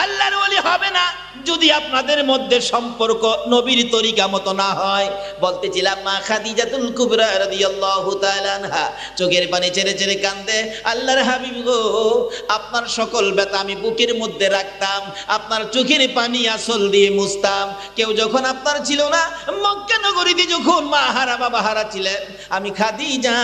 আল্লাহর ওলি হবে না, যদি আপনাদের মধ্যে সম্পর্ক নবীর তরিকা মতো না হয়। বলতেছিলাম মা খাদিজাতুল কুবরা রাদিয়াল্লাহু তাআলা আনহা চোখের পানি ছেড়ে ছেড়ে কান্দে, আল্লাহর হাবিব গো আপনার সকল ব্যথা আমি বুকের মধ্যে রাখতাম, আপনার চোখের পানি আঁচল দিয়ে মুছতাম। কেউ যখন আপনার ছিল না, মক্কা নগরীতে যখন মা হারা বাবা হারা ছিলেন, আমি খাদিজা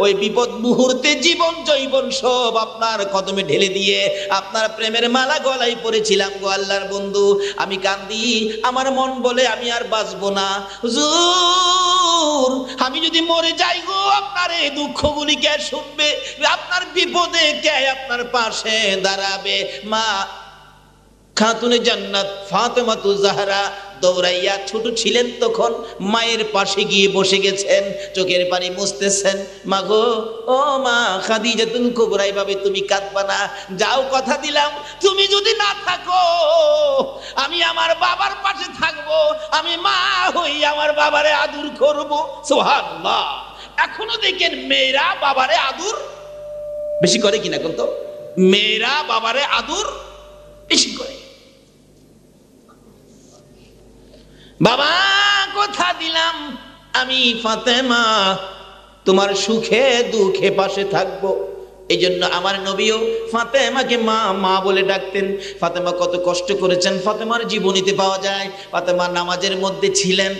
ওই বিপদ মুহূর্তে জীবন জৈবন সব আপনার কদমে ঢেলে দিয়ে আপনার প্রেমের মালা গলায় পরেছিলাম গো আল্লাহর বন্ধু। আমি কান্দি, আমার মন বলে আমি আর বাঁচবো না। হুজুর আমি যদি মরে যাই গো, আপনার এই দুঃখগুলি কে শুনবে? আপনার বিপদে কে আপনার পাশে দাঁড়াবে? মা খাতুনে জান্নাত ফাতেমাতু জাহরা দৌড়াইয়া, ছোট ছিলেন তখন, মায়ের পাশে গিয়ে বসে গেছেন, চোখের পানি মুছতেছেন। মা গো, ও মা খাদিজাতুল কুবরা, এইভাবে তুমি কাঁদবা না। যাও, কথা দিলাম তুমি যদি না থাকো আমি আমার বাবার পাশে থাকবো, আমি মা হই আমার বাবারে আদর করব। সুবহানাল্লাহ। এখনো দেখেন মেয়েরা বাবারে আদর বেশি করে কিনা, কোন তো মেয়েরা বাবারে আদর বেশি করে। বাবা কথা দিলাম আমি ফাতেমা তোমার সুখে দুঃখে পাশে থাকবো। এই জন্য আমার নবীও ফাতেমাকে মা মা বলে ডাকতেন। ফাতেমা কত কষ্ট করেছেন ফাতেমার জীবনীতে পাওয়া যায়। ফাতেমা নামাজের মধ্যে ছিলেন,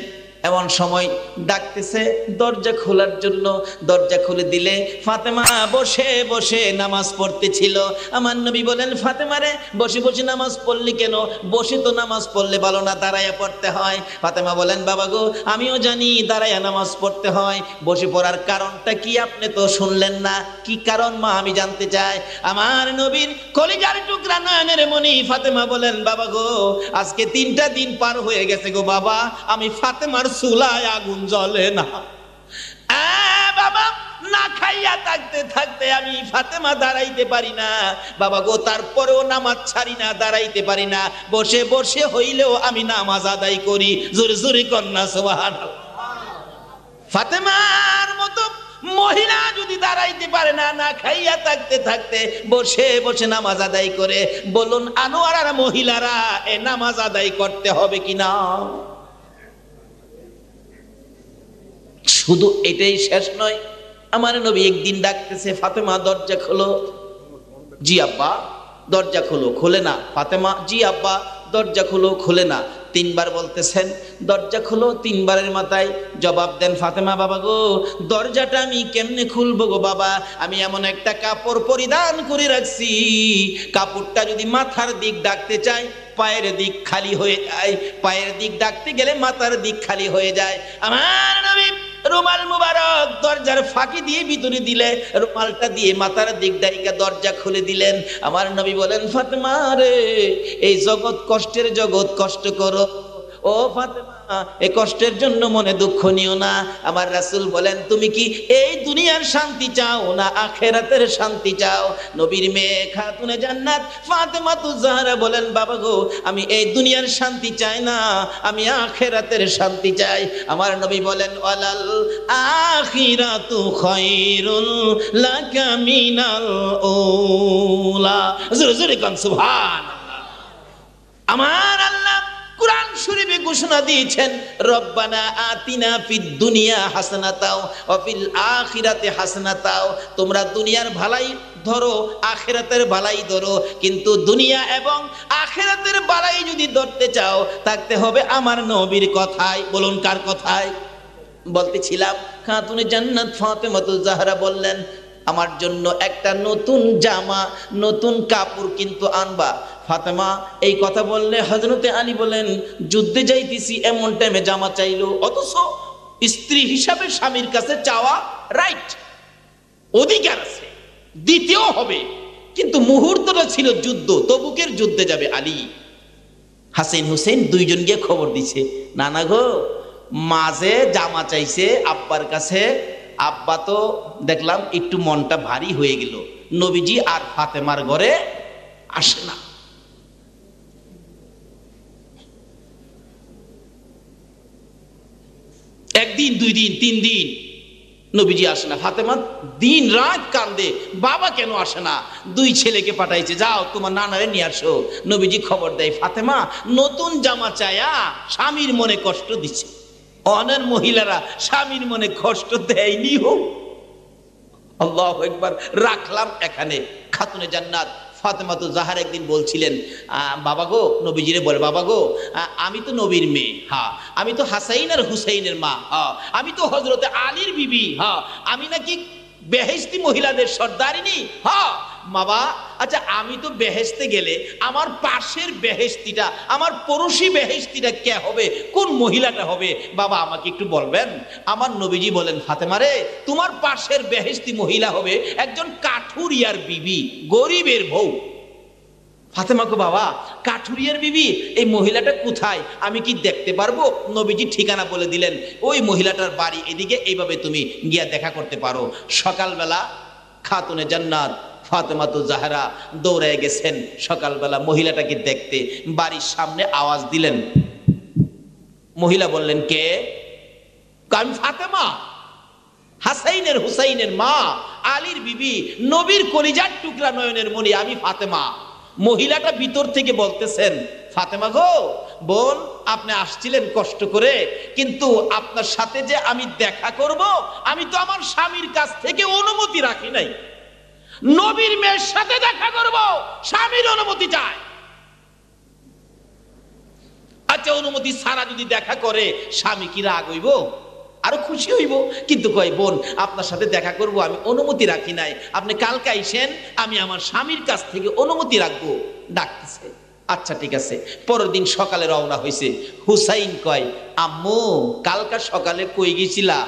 এমন সময় ডাকতেছে দরজা খোলার জন্য। দরজা খুলে দিলে ফাতেমা বসে বসে নামাজ পড়তেছিল। আমার নবী বলেন, ফাতেমা রে বসে বসে নামাজ পড়লি কেন? বসে তো নামাজ পড়লে ভালো না, দাঁড়াইয়া পড়তে হয়। ফাতেমা বলেন, বাবা গো আমিও জানি দাঁড়াইয়া নামাজ পড়তে হয়, বসে পড়ার কারণটা কি আপনি তো শুনলেন না। কি কারণ মা, আমি জানতে চাই। আমার নবীর কলিজার টুকরা নয়নের মণি ফাতেমা বলেন, বাবা গো আজকে 3টা দিন পার হয়ে গেছে গো বাবা, আমি ফাতেমার চুলায় আগুন জ্বলে না। বাবা না খাইয়া থাকতে থাকতে আমি ফাতেমা দাঁড়াইতে পারি না বাবা গো, তারপরেও নামাজ ছাড়ি না, দাঁড়াইতে পারি না, বসে বসে হইলেও আমি নামাজ আদায় করি। জোরে জোরে কন্যা সুবহানাল্লাহ। ফাতেমার মতো মহিলা যদি দাঁড়াইতে পারে না, না খাইয়া থাকতে থাকতে বসে বসে নামাজ আদায় করে, বলুন আনোয়ারার মহিলারা এ নামাজ আদায় করতে হবে কিনা? শুধু এটাই শেষ নয়, আমার নবী একদিন ডাকতেছে, ফাতেমা দরজা খোলো। জি আব্বা। দরজা খোলো, খোলে না। ফাতেমা, জি আব্বা দরজা খোলো, খোলে না। তিনবার বলতেছেন দরজা খোলো, তিনবারের মাথায় জবাব দেন ফাতেমা, বাবা গো দরজাটা আমি কেমনে খুলবো গো বাবা, আমি এমন একটা কাপড় পরিধান করে রাখছি, কাপড়টা যদি মাথার দিক ডাকতে চাই পায়ের দিক খালি হয়ে যায়, পায়ের দিক ডাকতে গেলে মাথার দিক খালি হয়ে যায়। আমার নবী রুমাল মুবারক দরজার ফাঁকি দিয়ে ভিতরে দিলে, রুমালটা দিয়ে মাথার দিক ডাইকা দরজা খুলে দিলেন। আমার নবী বলেন, ফাতেমা রে, এই জগৎ কষ্টের জগৎ, কষ্ট করো। ও ফাতেমা, এই কষ্টের জন্য মনে দুঃখ নিও না। আমার রাসূল বলেন, তুমি কি এই দুনিয়ার শান্তি চাও না আখিরাতের শান্তি চাও? নবীর মেয়ে খাতুনে জান্নাত ফাতেমা তু জাহরা বলেন, বাবা গো আমি এই দুনিয়ার শান্তি চাই না, আমি আখিরাতের শান্তি চাই। আমার নবী বলেন, ওয়ালাল আখিরাতু খায়রুল লাকা মিনাল উলা। জোরে জোরে কান সুবহানাল্লাহ। আমার আল্লাহ কুরআন শরীফে ঘোষণা দিয়েছেন, রব্বানা আতিনা ফিদ দুনিয়া হাসানাতাও ওয়া ফিল আখিরাতি হাসানাতাও। তোমরা দুনিয়ার ভালাই ধরো, আখিরাতের ভালাই ধরো, কিন্তু দুনিয়া এবং আখিরাতের ভালাই যদি ধরতে চাও থাকতে হবে আমার নবীর কথায়। বলুন কার কথায়? বলতেছিলাম খাতুনে জান্নাত ফাতেমা তু জাহরা বললেন, আমার জন্য একটা নতুন জামা, নতুন কাপড় কিন্তু আনবা। ফাতেমা এই কথা বললে হযরতে আলী বলেন, যুদ্ধে যাইতেছি এমন টাইমে জামা চাইলো, অথচ স্ত্রী হিসাবে স্বামীর কাছে চাওয়া রাইট, অধিকার আছে, দিতেও হবে, কিন্তু মুহূর্তটা ছিল যুদ্ধ, তবুকের যুদ্ধে যাবে আলী। হাসান হুসেন দুইজন গিয়ে খবর দিছে, নানা গো মাঝে জামা চাইছে আব্বার কাছে, আব্বা তো দেখলাম একটু মনটা ভারী হয়ে গেল, নবীজি আর ফাতেমার ঘরে আসে না। একদিন, দুই দিন, তিন দিন নবীজি আসে না। ফাতেমা দিন রাত কান্দে, বাবা কেন আসে না? দুই ছেলেকে পাঠাইছে, যাও তোমার নানারে নিয়ে আসো। নবীজি খবর দেয়, ফাতেমা নতুন জামা চায়া স্বামীর মনে কষ্ট দিচ্ছে। অনেক মহিলারা স্বামীর মনে কষ্ট দেয়নি হোক, আল্লাহু আকবার। রাখলাম এখানে। খাতুনে জান্নাত ফাতেমা তু জাহরা একদিন বলছিলেন, বাবা গো, নবীজিরে বলে, বাবা গো আমি তো নবীর মেয়ে, হ্যাঁ আমি তো হাসাইন আর হুসাইনের মা, হ্যাঁ আমি তো হযরতে আলীর বিবি, হ্যাঁ আমি নাকি বেহেশতি মহিলাদের সর্দারিনী, হ্যাঁ বাবা আচ্ছা আমি তো বেহেশতে গেলে আমার পাশের বেহেশতিটা, আমার পড়োশি বেহেশতিটা কে হবে, কোন মহিলাটা হবে বাবা আমাকে একটু বলবেন? আমার নবীজি বলেন, ফাতেমা রে তোমার পাশের বেহেশতি মহিলা হবে একজন কাঠুরিয়ার বিবি, গরিবের বউ। ফাতেমা গো বাবা কাঠুরিয়ার বিবি, এই মহিলাটা কোথায়, আমি কি দেখতে পারবো? নবীজি ঠিকানা বলে দিলেন, ওই মহিলাটার বাড়ি এদিকে, এইভাবে তুমি গিয়া দেখা করতে পারো। সকালবেলা খাতুনে জান্নাত ফাতেমা তু জাহরা দৌড়ায় গেছেন সকালবেলা মহিলাটাকে দেখতে। বাড়ির সামনে আওয়াজ দিলেন, মহিলা বললেন, কে? আমি ফাতেমা, হাসাইনের হুসাইনের মা, আলীর বিবি, নবীর কলিজার টুকরা, নয়নের মণি, আমি ফাতেমা। মহিলাটা ভিতর থেকে বলতেছেন, ফাতেমা গো বোন, আপনি আসছিলেন কষ্ট করে, কিন্তু আপনার সাথে যে আমি দেখা করব, আমি তো আমার স্বামীর কাছ থেকে অনুমতি রাখি নাই। নবীর মেয়ের সাথে দেখা করব, স্বামীর অনুমতি চাই। আচ্ছা অনুমতি ছাড়া যদি দেখা করে স্বামী কি রাগ হইব? আরো খুশি হইব, কিন্তু কয় বোন আপনার সাথে দেখা করব, আমি অনুমতি রাখি নাই, আপনি কালকে আইসেন, আমি আমার স্বামীর কাছ থেকে অনুমতি রাখবো। ডাকতেছে, আচ্ছা ঠিক আছে। পরের দিন সকালে রওনা হয়েছে। হুসাইন কয়, আম্মু কালকা সকালে কই গেছিলা?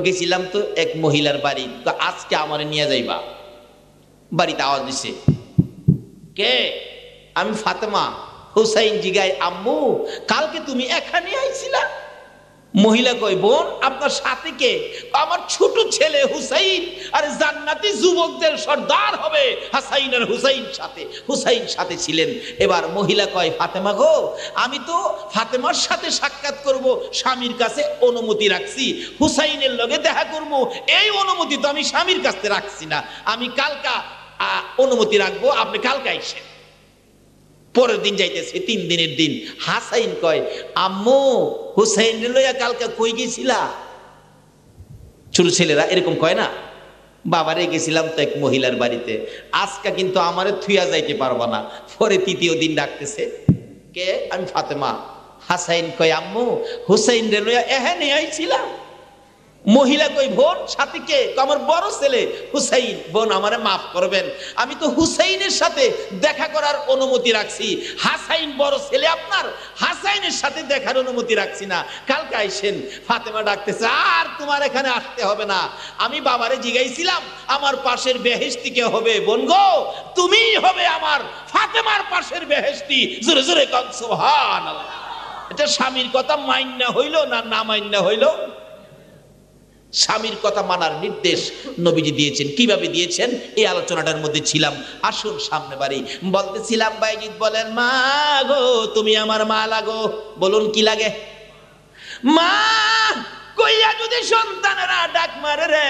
গেছিলাম তো এক মহিলার বাড়ি, তো আজকে আমারে নিয়ে যাইবা। বাড়িতে আওয়াজ দিছে, কে? আমি ফাতেমা। হুসাইন জিগায়, আম্মু কালকে তুমি এখানে আইছিলা? মহিলা কয়, বোন আপনার সাথে কে? আমার ছোট ছেলে হুসাইন, আর জান্নাতি যুবকদের সর্দার হবে হাসাইন আর হুসাইন সাথে, হুসাইন সাথে ছিলেন। এবার মহিলা কয়, ফাতেমা গো আমি তো ফাতেমার সাথে সাক্ষাৎ করব, স্বামীর কাছে অনুমতি রাখছি, হুসাইনের লগে দেখা করব, এই অনুমতি তো আমি স্বামীর কাছে রাখছি না, আমি কালকা অনুমতি রাখবো, আপনি কালকে আইসেন। পরের দিন যাইতেছে, 3 দিনের দিন। হাসাইন কয়, আম্মু হুসাইন লইয়া কালকে কই গেছিলা? ছোট ছেলেরা এরকম কয় না, বাবারে গেছিলাম তো এক মহিলার বাড়িতে, আজকে কিন্তু আমারে থুইয়া যাইতে পারবা না। পরে তৃতীয় দিন ডাকতেছে, কে? আমি ফাতেমা। হাসাইন কয় আম্মু হুসাইন রে লইয়া এখানে আইছিলাম। মহিলা কই বোন সাথে কে? আমার বড় ছেলে হুসাইন। বোন আমারে মাফ করবেন, আমি তো হুসাইনের সাথে দেখা করার অনুমতি রাখছি, হাসাইন বড় ছেলে আপনার, হাসাইনের সাথে দেখার অনুমতি রাখছি না, কালকে আইসেন। ফাতেমা ডাকতেছে, আর তোমার এখানে আসতে হবে না, আমি বাবারে জিগাইছিলাম আমার পাশের বেহেশতি কে হবে? বোন গো তুমিই হবে আমার ফাতেমার পাশের বেহেশতি। জোরে জোরে কান সুবহানাল্লাহ। এটা স্বামীর কথা মাইন্না হইল না না মাইন্না হইল? স্বামীর কথা মানার নির্দেশ নবীজি দিয়েছেন। কিভাবে দিয়েছেন এই আলোচনাটার মধ্যে ছিলাম। আসুন সামনে বাড়ি। বলতেছিলাম বাইজিৎ বলেন, মা গো তুমি আমার মা লাগো। বলুন কি লাগে? মা কইয়া যদি সন্তানেরা ডাক মারে রে,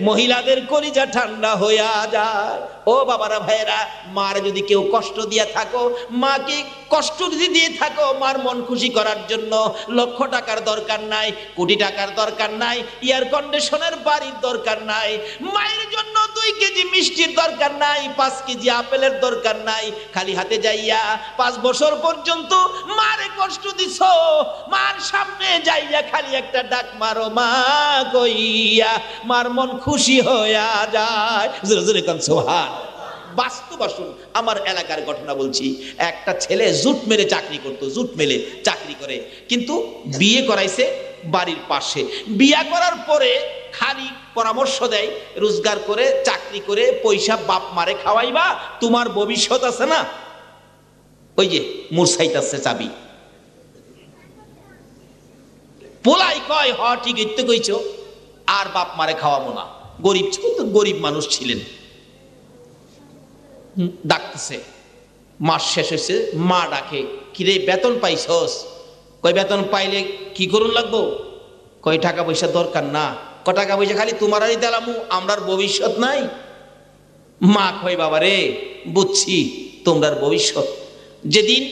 মহিলাদের কলিজা ঠান্ডা হইয়া যায়। ও বাবারা ভাইয়েরা, মার যদি কেউ কষ্ট দিয়া থাকো, মাকে কষ্ট যদি দিয়ে থাকো, মার মন খুশি করার জন্য লক্ষ টাকার দরকার নাই, কোটি টাকার দরকার নাই, এয়ার কন্ডিশনের বাড়ির দরকার নাই, মায়ের জন্য 2 কেজি মিষ্টির দরকার নাই, 5 কেজি আপেলের দরকার নাই। খালি হাতে যাইয়া 5 বছর পর্যন্ত মারে কষ্ট দিছো, মার সামনে যাইয়া খালি একটা ডাক মারো মা কইয়া, মার মন খুশি হইয়া যায়। জোরে জোরে কান সুবহান। বাস্তব আসুন, আমার এলাকার ঘটনা বলছি। একটা ছেলে জুট মেলে চাকরি করতো, জুট মেলে চাকরি করে, কিন্তু বিয়ে করাইছে বাড়ির পাশে। বিয়া করার পরে খালি পরামর্শ দেয়, রোজগার করে চাকরি করে পয়সা বাপ মারে খাওয়াইবা, তোমার ভবিষ্যৎ আছে না, ওই যে মুরসাইতাছে চাবি। পোলাই কয় হ ঠিক ইত্তে কইছো, আর বাপ মারে খাওয়াবো না। গরিব ছিল তো, গরিব মানুষ ছিলেন। ডাকতেছে, মাস শেষ হয়েছে, মা ডাকে, কিরে বেতন পাইছস? কয় বেতন পাইলে কি করুন লাগবো? কয় টাকা পয়সা দরকার না। ক টাকা পয়সা খালি তোমারই দিলামু, আমরার ভবিষ্যৎ নাই। মা কয় বাবা রে বুঝছি তোমরার ভবিষ্যৎ। যেদিন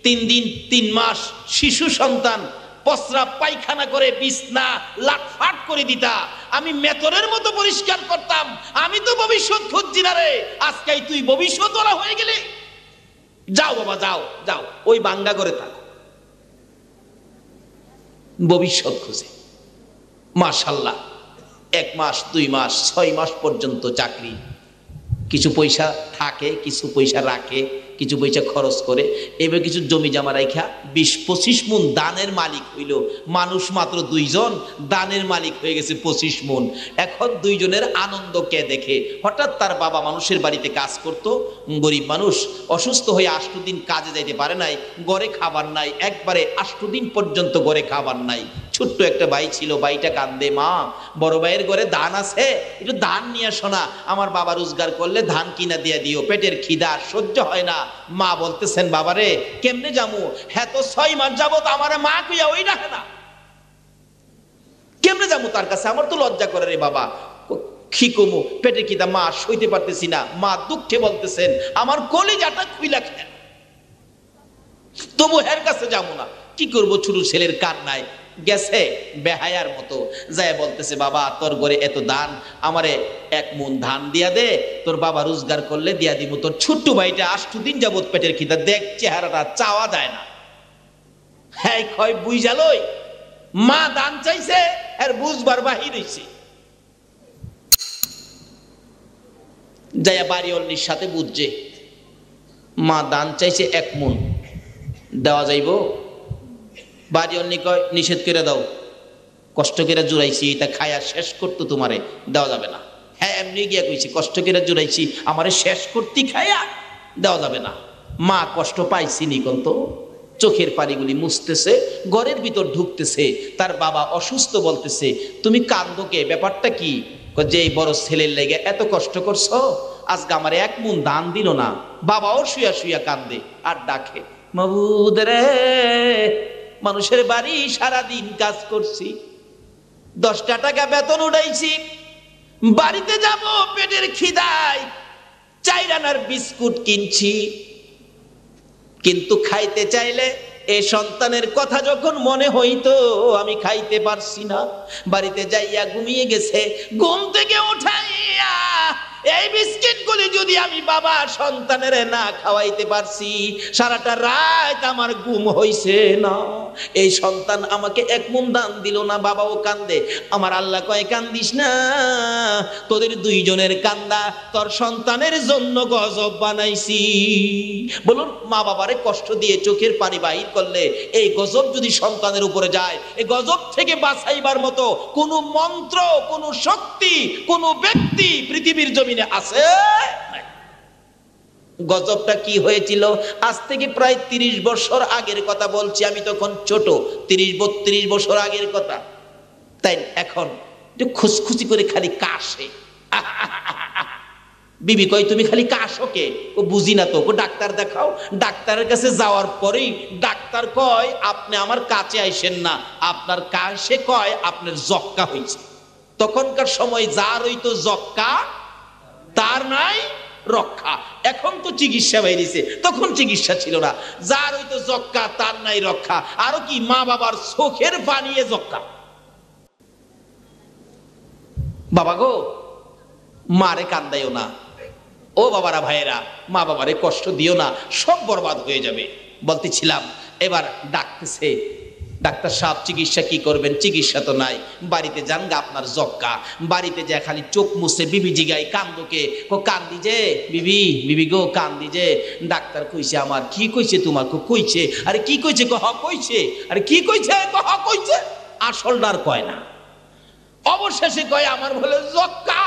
3 দিন 3 মাস শিশু সন্তান প্রস্রাব পায়খানা করে বিছনা লাটফাট করে দিতা, আমি মেতরের মতো পরিষ্কার করতাম। আমি তো ভবিষ্যৎ খুঁজছি না রে, আজকে তুই ভবিষ্যৎ ওরা হয়ে গেলে। যাও বাবা যাও যাও, ওই বাঙ্গা করে থাকো, ভবিষ্যৎ খুঁজে। মাশাআল্লাহ 1 মাস 2 মাস 6 মাস পর্যন্ত চাকরি, কিছু পয়সা থাকে, কিছু পয়সা রাখে, কিছু পয়সা খরচ করে, এবার কিছু জমি জমা রাখা 20-25 মণ দানের মালিক হইল। মানুষ মাত্র 2 জন, দানের মালিক হয়ে গেছে 25 মণ। এখন 2 জনের আনন্দ কে দেখে? হঠাৎ তার বাবা মানুষের বাড়িতে কাজ করত, গরিব মানুষ, অসুস্থ হয়ে 8 দিন কাজে যাইতে পারে নাই, ঘরে খাবার নাই, একবারে 8 দিন পর্যন্ত ঘরে খাবার নাই। ছোট্ট একটা ভাই ছিল, ভাইটা কান্দে, মা বড় ভাইয়ের ঘরে ধান আছে, একটু ধান নিয়ে আসো না, আমার বাবা রোজগার করলে ধান কিনা দিয়ে দিও, পেটের খিদা সহ্য হয় না। মা বলতেছেন, বাবারে কেমনে যামু? হ্যাঁ তো 6 মাস যাবত আমারে মা কইয়া ওই ডাকে না, কেমনে যামু তার কাছে? আমার তো লজ্জা করে রে বাবা, কি কমু, পেটের খিদা মা সইতে পারতেছি না। মা দুঃখে বলতেছেন, আমার কলিজাটা খুইলা খেন, তবু এর কাছে যাবো না। কি করবো, ছোট ছেলের কান্নায় গেছে বেহায়ার মতো, যায় বলতেছে, বাবা তোর ঘরে এত ধান, আমারে 1 মণ ধান দিয়া দে, তোর বাবা রোজগার করলে দিয়া দিব। তোর ছোট্ট ভাইটা 8 দিন যাবত পেটের খিদা, দেখ চেহারাটা চাওয়া যায় না। হ্যাঁ কয় বুঝালই, মা দান চাইছে আর বুঝবার বাহির হইছে। যাইয়া বাড়িওয়ালির সাথে বুঝছে, মা দান চাইছে 1 মণ, দেওয়া যাইব? বাড়িওয়ালি কয় নিষেধ করে দাও, কষ্ট করে জুড়াইছি, এটা খায়া শেষ করতো, তোমারে দেওয়া যাবে না। হ্যাঁ এমনি গিয়া কইছি, কষ্ট করে জুড়াইছি, আমারে শেষ করতে খায়া দেওয়া যাবে না। মা কষ্ট পাইছি নিকন তো, চোখের পানিগুলি মুছতেছে, ঘরের ভিতর ঢুকতেছে, তার বাবা অসুস্থ, বলতেছে, তুমি কান্দো কে, ব্যাপারটা কি? যে এই বড় ছেলের লেগে এত কষ্ট করছো, আজকে আমার 1 মণ দান দিল না। বাবাও শুয়া শুয়া কান্দে আর ডাকে, মাবুদ রে, মানুষের বাড়ি সারাদিন কাজ করছি, 10টা টাকা বেতন উঠাইছি, বাড়িতে যাব পেটের খিদায় 4 আনার বিস্কুট কিনছি, কিন্তু খাইতে চাইলে এই সন্তানের কথা যখন মনে হইতো আমি খাইতে পারছি না, বাড়িতে যাইয়া ঘুমিয়ে গেছে, ঘুম থেকে উঠাইয়া এই বিস্কিটগুলি যদি আমি বাবা সন্তানের না খাওয়াইতে পারছি, সারাটা রাত আমার ঘুম হইছে না। এই সন্তান আমাকে এক মুন দান দিল না, বাবাও কান্দে। আমার আল্লাহ কয় কান্দিস না, তোদের দুইজনের কান্দা তোর সন্তানের জন্য গজব বানাইছি। বলুন, মা বাবারে কষ্ট দিয়ে চোখের পানি বাহির করলে এই গজব যদি সন্তানের উপরে যায়, এই গজব থেকে বাঁচাইবার মতো কোনো মন্ত্র, কোনো শক্তি, কোনো ব্যক্তি পৃথিবীর জমিনে আছে? গজবটা কি হয়েছিল? আজ থেকে প্রায় 30 বছর আগের কথা বলছি, আমি তখন ছোট, 30-32 বছর আগের কথা। তাই এখন একটু খুশখুশি করে খালি কাশে। বিবি কই তুমি খালি কাশো কে? ও বুঝি না তো, ও ডাক্তার দেখাও। ডাক্তারের কাছে যাওয়ার পরেই ডাক্তার কয় আপনি আমার কাছে আইসেন না, আপনার কাশে কয় আপনার যক্কা হয়েছে। তখনকার সময় যার হইতো যক্কা তার নাই রক্ষা। এখন তো চিকিৎসা বেরিয়েছে, তখন চিকিৎসা ছিল না। যার হইতো যক্কা তার নাই রক্ষা। আরো কি, মা বাবার চোখের পানিয়ে যক্কা। বাবা গো, মারে কান্দাইও না, ও বাবারা ভাইয়েরা, মা বাবারে কষ্ট দিও না, সব বরবাদ হয়ে যাবে। বলতেছিলাম, এবার ডাকতেছে, ডাক্তার সাহেব চিকিৎসা কি করবেন? চিকিৎসা তো নাই, বাড়িতে যান গা, আপনার যক্কা। বাড়িতে যায় খালি চোখ মুছে বিবি জিগাই কান্দোকে, কো কান্দি যে বিবি, বিবি গো কান্দি যে। ডাক্তার কইছে আমার। কি কইছে তোমার? কো কইছে। আরে কি কইছে? কহ কইছে। আরে কি কইছে? কহ কইছে। আসল ডার কয় না, অবশেষে কয় আমার বলে যক্কা।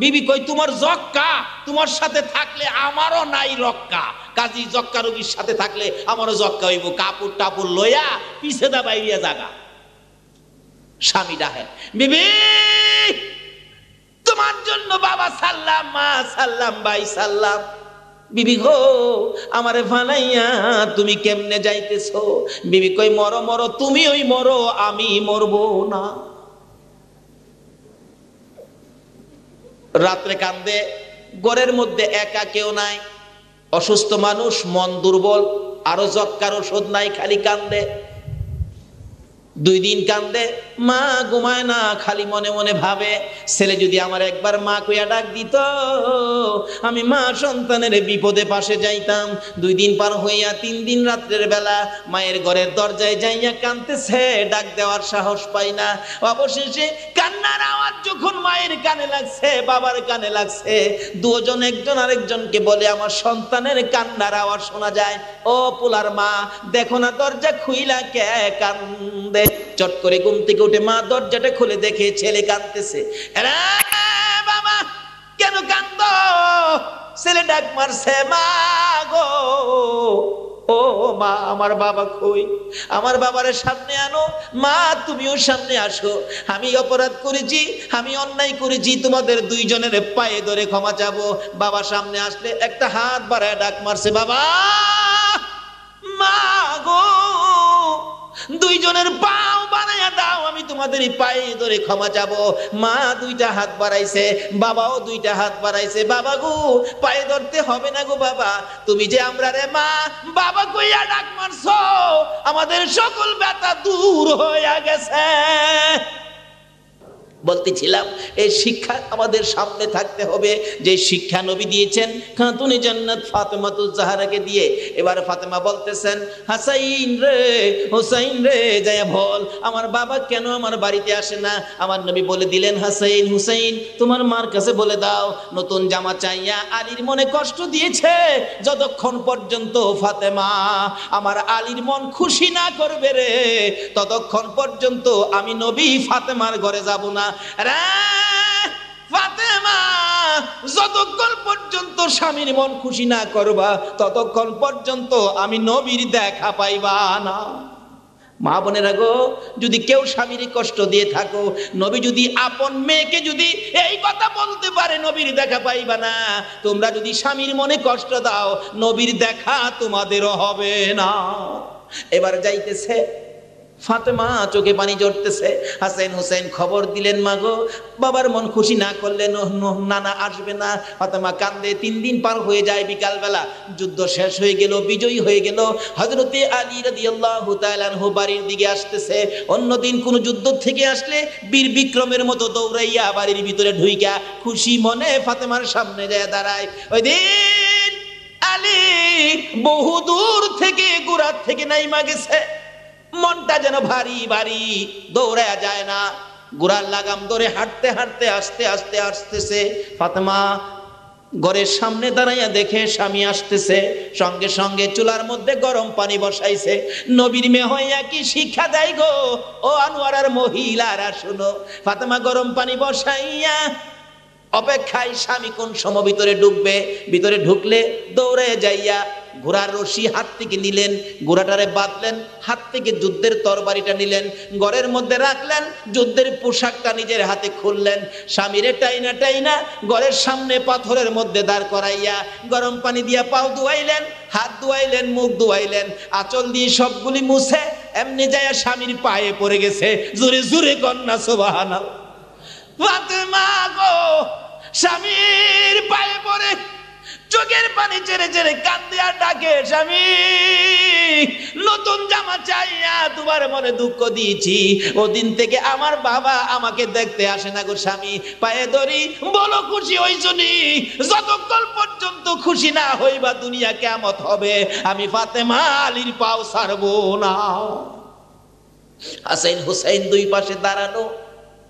বিবি কই তোমার যক্কা, তোমার সাথে থাকলে আমারও নাই রক্ষা। কাজী যক্কা রোগীর সাথে থাকলে আমারও যক্কা হইব। কাপড় টাপড় লইয়া পিছে দা বাইরিয়া জাগা। স্বামী ডাহে, বিবি তোমার জন্য বাবা সাল্লাম, মা সাল্লাম, ভাই সাল্লাম। বিবি গো আমারে ফালাইয়া তুমি কেমনে যাইতেছো? বিবি কই মরো মরো, তুমি ওই মরো, আমি মরবো না। রাত্রে কান্দে, ঘরের মধ্যে একা কেউ নাই, অসুস্থ মানুষ, মন দুর্বল, আরো যক্কার ওষুধ নাই, খালি কান্দে। 2 দিন কান্দে, মা ঘুমায় না, খালি মনে মনে ভাবে ছেলে যদি আমার একবার মা কইয়া ডাক দিত, আমি মা সন্তানের বিপদে পাশে যাইতাম। 2 দিন পার হইয়া 3 দিন রাত্রের বেলা মায়ের ঘরের দরজায় যাইয়া কান্দতেছে, ডাক দেওয়ার সাহস পাই না। অবশেষে কান্নার আওয়াজ যখন মায়ের কানে লাগছে, বাবার কানে লাগছে, দুজন একজন আরেকজনকে বলে আমার সন্তানের কান্নার আওয়াজ শোনা যায়। ও পোলার মা, দেখো না দরজা খুইলা কে কান্দে। চট করে ঘুম থেকে উঠে মা দরজাটা খুলে দেখে ছেলে কাঁদতেছে। বাবা কেন কান্দ? ছেলে ডাক মারছে, মা গো, ও মা আমার বাবা কই? আমার বাবারে সামনে আনো। মা তুমিও সামনে আসো। আমি অপরাধ করেছি, আমি অন্যায় করেছি, তোমাদের দুইজনের পায়ে ধরে ক্ষমা চাবো। বাবা সামনে আসলে একটা হাত বাড়ায় ডাক মারছে, বাবা, মা গো, দুইজনের পাও বানাইয়া দাও, আমি তোমাদের পায়ে ধরে ক্ষমা চাবো। মা 2টা হাত বাড়াইছে, বাবাও 2টা হাত বাড়াইছে। বাবা গো পায়ে ধরতে হবে না গো বাবা, তুমি যে আমরা রে মা বাবা কইয়া ডাক মারছো, আমাদের সকল ব্যথা দূর হইয়া গেছে। বলতেছিলাম এই শিক্ষা আমাদের সামনে থাকতে হবে, যে শিক্ষা নবী দিয়েছেন খাতুনে জান্নাত ফাতেমাতুজ জাহরাকে দিয়ে। এবার ফাতেমা বলতেছেন, হাসাইন রে, হোসাইন রে, যায় বল আমার বাবা কেন আমার বাড়িতে আসে না? আমার নবী বলে দিলেন, হাসাইন হুসাইন তোমার মার কাছে বলে দাও নতুন জামা চাইয়া আলীর মনে কষ্ট দিয়েছে, যতক্ষণ পর্যন্ত ফাতেমা আমার আলীর মন খুশি না করবে রে, ততক্ষণ পর্যন্ত আমি নবী ফাতেমার ঘরে যাব না। ফাতেমা যতক্ষণ পর্যন্ত স্বামীর মন খুশি না করবা, ততক্ষণ পর্যন্ত আমি নবীর দেখা পাইবা না। মা বোনেরা গো, যদি কেউ স্বামীর কষ্ট দিয়ে থাকো, নবী যদি আপন মেয়েকে যদি এই কথা বলতে পারে নবীর দেখা পাইবা না, তোমরা যদি স্বামীর মনে কষ্ট দাও, নবীর দেখা তোমাদেরও হবে না। এবার যাইতেছে ফাতেমা চোখে পানি ঝরতেছে। হাসান হুসাইন খবর দিলেন, মা গো, বাবার মন খুশি না করলে নানা আসবে না। ফাতেমা কান্দে। 3 দিন পার হয়ে যায়। বিকালবেলা যুদ্ধ শেষ হয়ে গেল, বিজয়ী হয়ে গেল। হযরতে আলী রাদিয়াল্লাহু তাআলা আনহু বাড়ির দিকে আসতেছে। অন্যদিন কোন যুদ্ধ থেকে আসলে বীর বিক্রমের মতো দৌড়াইয়া বাড়ির ভিতরে ঢুইকা খুশি মনে ফাতেমার সামনে যায় দাঁড়ায়। ওই দিন আলী বহু দূর থেকে গোড়ার থেকে নাইমা গেছে, মনটা যেন ভারী ভারী, দৌড়ায়া যায় না। গোড়ার লাগাম ধরে হাঁটতে হাঁটতে আস্তে আস্তে আসতেছে। ফাতেমা ঘরের সামনে দাঁড়াইয়া দেখে স্বামী আসতেছে, সঙ্গে সঙ্গে চুলার মধ্যে গরম পানি বসাইছে। নবীর মেয়ে হইয়া কি শিক্ষা দেয় গো ও আনোয়ারার মহিলারা, শুনো। ফাতেমা গরম পানি বসাইয়া অপেক্ষায়, স্বামী কোন সময় ভিতরে ঢুকবে। ভিতরে ঢুকলে দৌড়ে যাইয়া ঘোড়ার রশি হাত থেকে নিলেন, ঘোড়াটারে বাঁধলেন, হাত থেকে যুদ্ধের তরবারিটা নিলেন, ঘরের মধ্যে রাখলেন, যুদ্ধের পোশাকটা নিজের হাতে খুললেন। স্বামীরে টাইনা টাইনা ঘরের সামনে পাথরের মধ্যে দাঁড় করাইয়া গরম পানি দিয়া পাও ধুয়াইলেন, হাত ধুয়াইলেন, মুখ ধুয়াইলেন, আঁচল দিয়ে সবগুলি মুছে এমনি যাইয়া স্বামীর পায়ে পড়ে গেছে। জোরে জোরে কন্যা সুবহানাল্লাহ। ফাতেমা গো স্বামীর পায়ে পড়ে চোখের পানি ছেড়ে ছেড়ে কান্দে আর ডাকে, স্বামী নতুন জামা চাইয়া তোমার মনে দুঃখ দিয়েছি, ওদিন থেকে আমার বাবা আমাকে দেখতে আসে না গো স্বামী। পায়ে ধরি, বলো খুশি হইছো নি? যতক্ষণ পর্যন্ত খুশি না হইবা দুনিয়া কিয়ামত হবে, আমি ফাতেমা আলীর পাও ছাড়বো না। হাসান হুসাইন দুই পাশে দাঁড়ানো।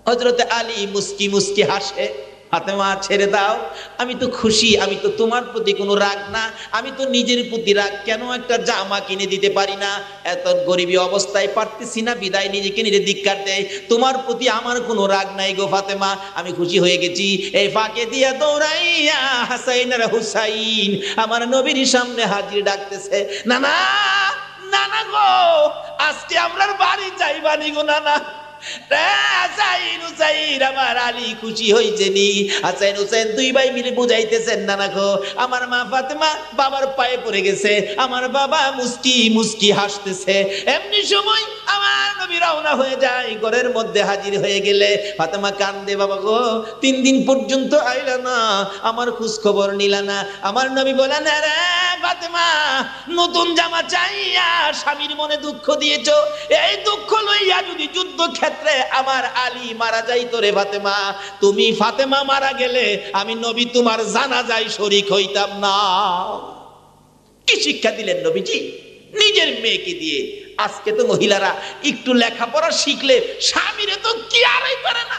হযরতে আলী মুস্কি মুস্কি হাসে। ফাতেমা ছেড়ে দাও, আমি তো খুশি, আমি তো তোমার প্রতি কোনো রাগ না, আমি তো নিজের প্রতি রাগ। কেন একটা জামা কিনে দিতে পারি না, এত গরিবী অবস্থায় পারতেছি না, বিদায় নিজেকে নিজে ধিক্কার দেয়। তোমার প্রতি আমার কোনো রাগ নাই গো ফাতেমা, আমি খুশি হয়ে গেছি। এই ফাঁকে দিয়া দৌড়াইয়া হাসাইন আর হুসাইন আমার নবীর সামনে হাজির ডাকতেছে, নানা নানা গো আজকে আমরা বাড়ি যাইবানি গো নানা। হাসাইন হুসাইন আমার আলী খুশি হয়েছে নি। হাসাইন হুসাইন দুই ভাই মিলে বুঝাইতেছেন, নানা গো আমার মা ফাতেমা বাবার পায়ে পড়ে গেছে, আমার বাবা মুস্কি মুস্কি হাসতেছে। এমনি সময় আমার নবী রওনা হয়ে যায়, ঘরের মধ্যে হাজির হয়ে গেলে ফাতেমা কান্দে, বাবা গো 3 দিন পর্যন্ত আইলা না, আমার খোঁজ খবর নিলা না। আমার নবী বলেন, রে ফাতেমা নতুন জামা চাইয়া স্বামীর মনে দুঃখ দিয়েছো, এই দুঃখ লইয়া যদি যুদ্ধ ক্ষেত্রে আমার আলী মারা যাইতো রে ফাতেমা, তুমি ফাতেমা মারা গেলে আমি নবী তোমার জানাজায় শরীক হইতাম না। কি শিক্ষা দিলেন নবীজি নিজের মেয়েকে দিয়ে। আজকে তো মহিলারা একটু লেখাপড়া শিখলে স্বামীরে তো কি আরই পারে না।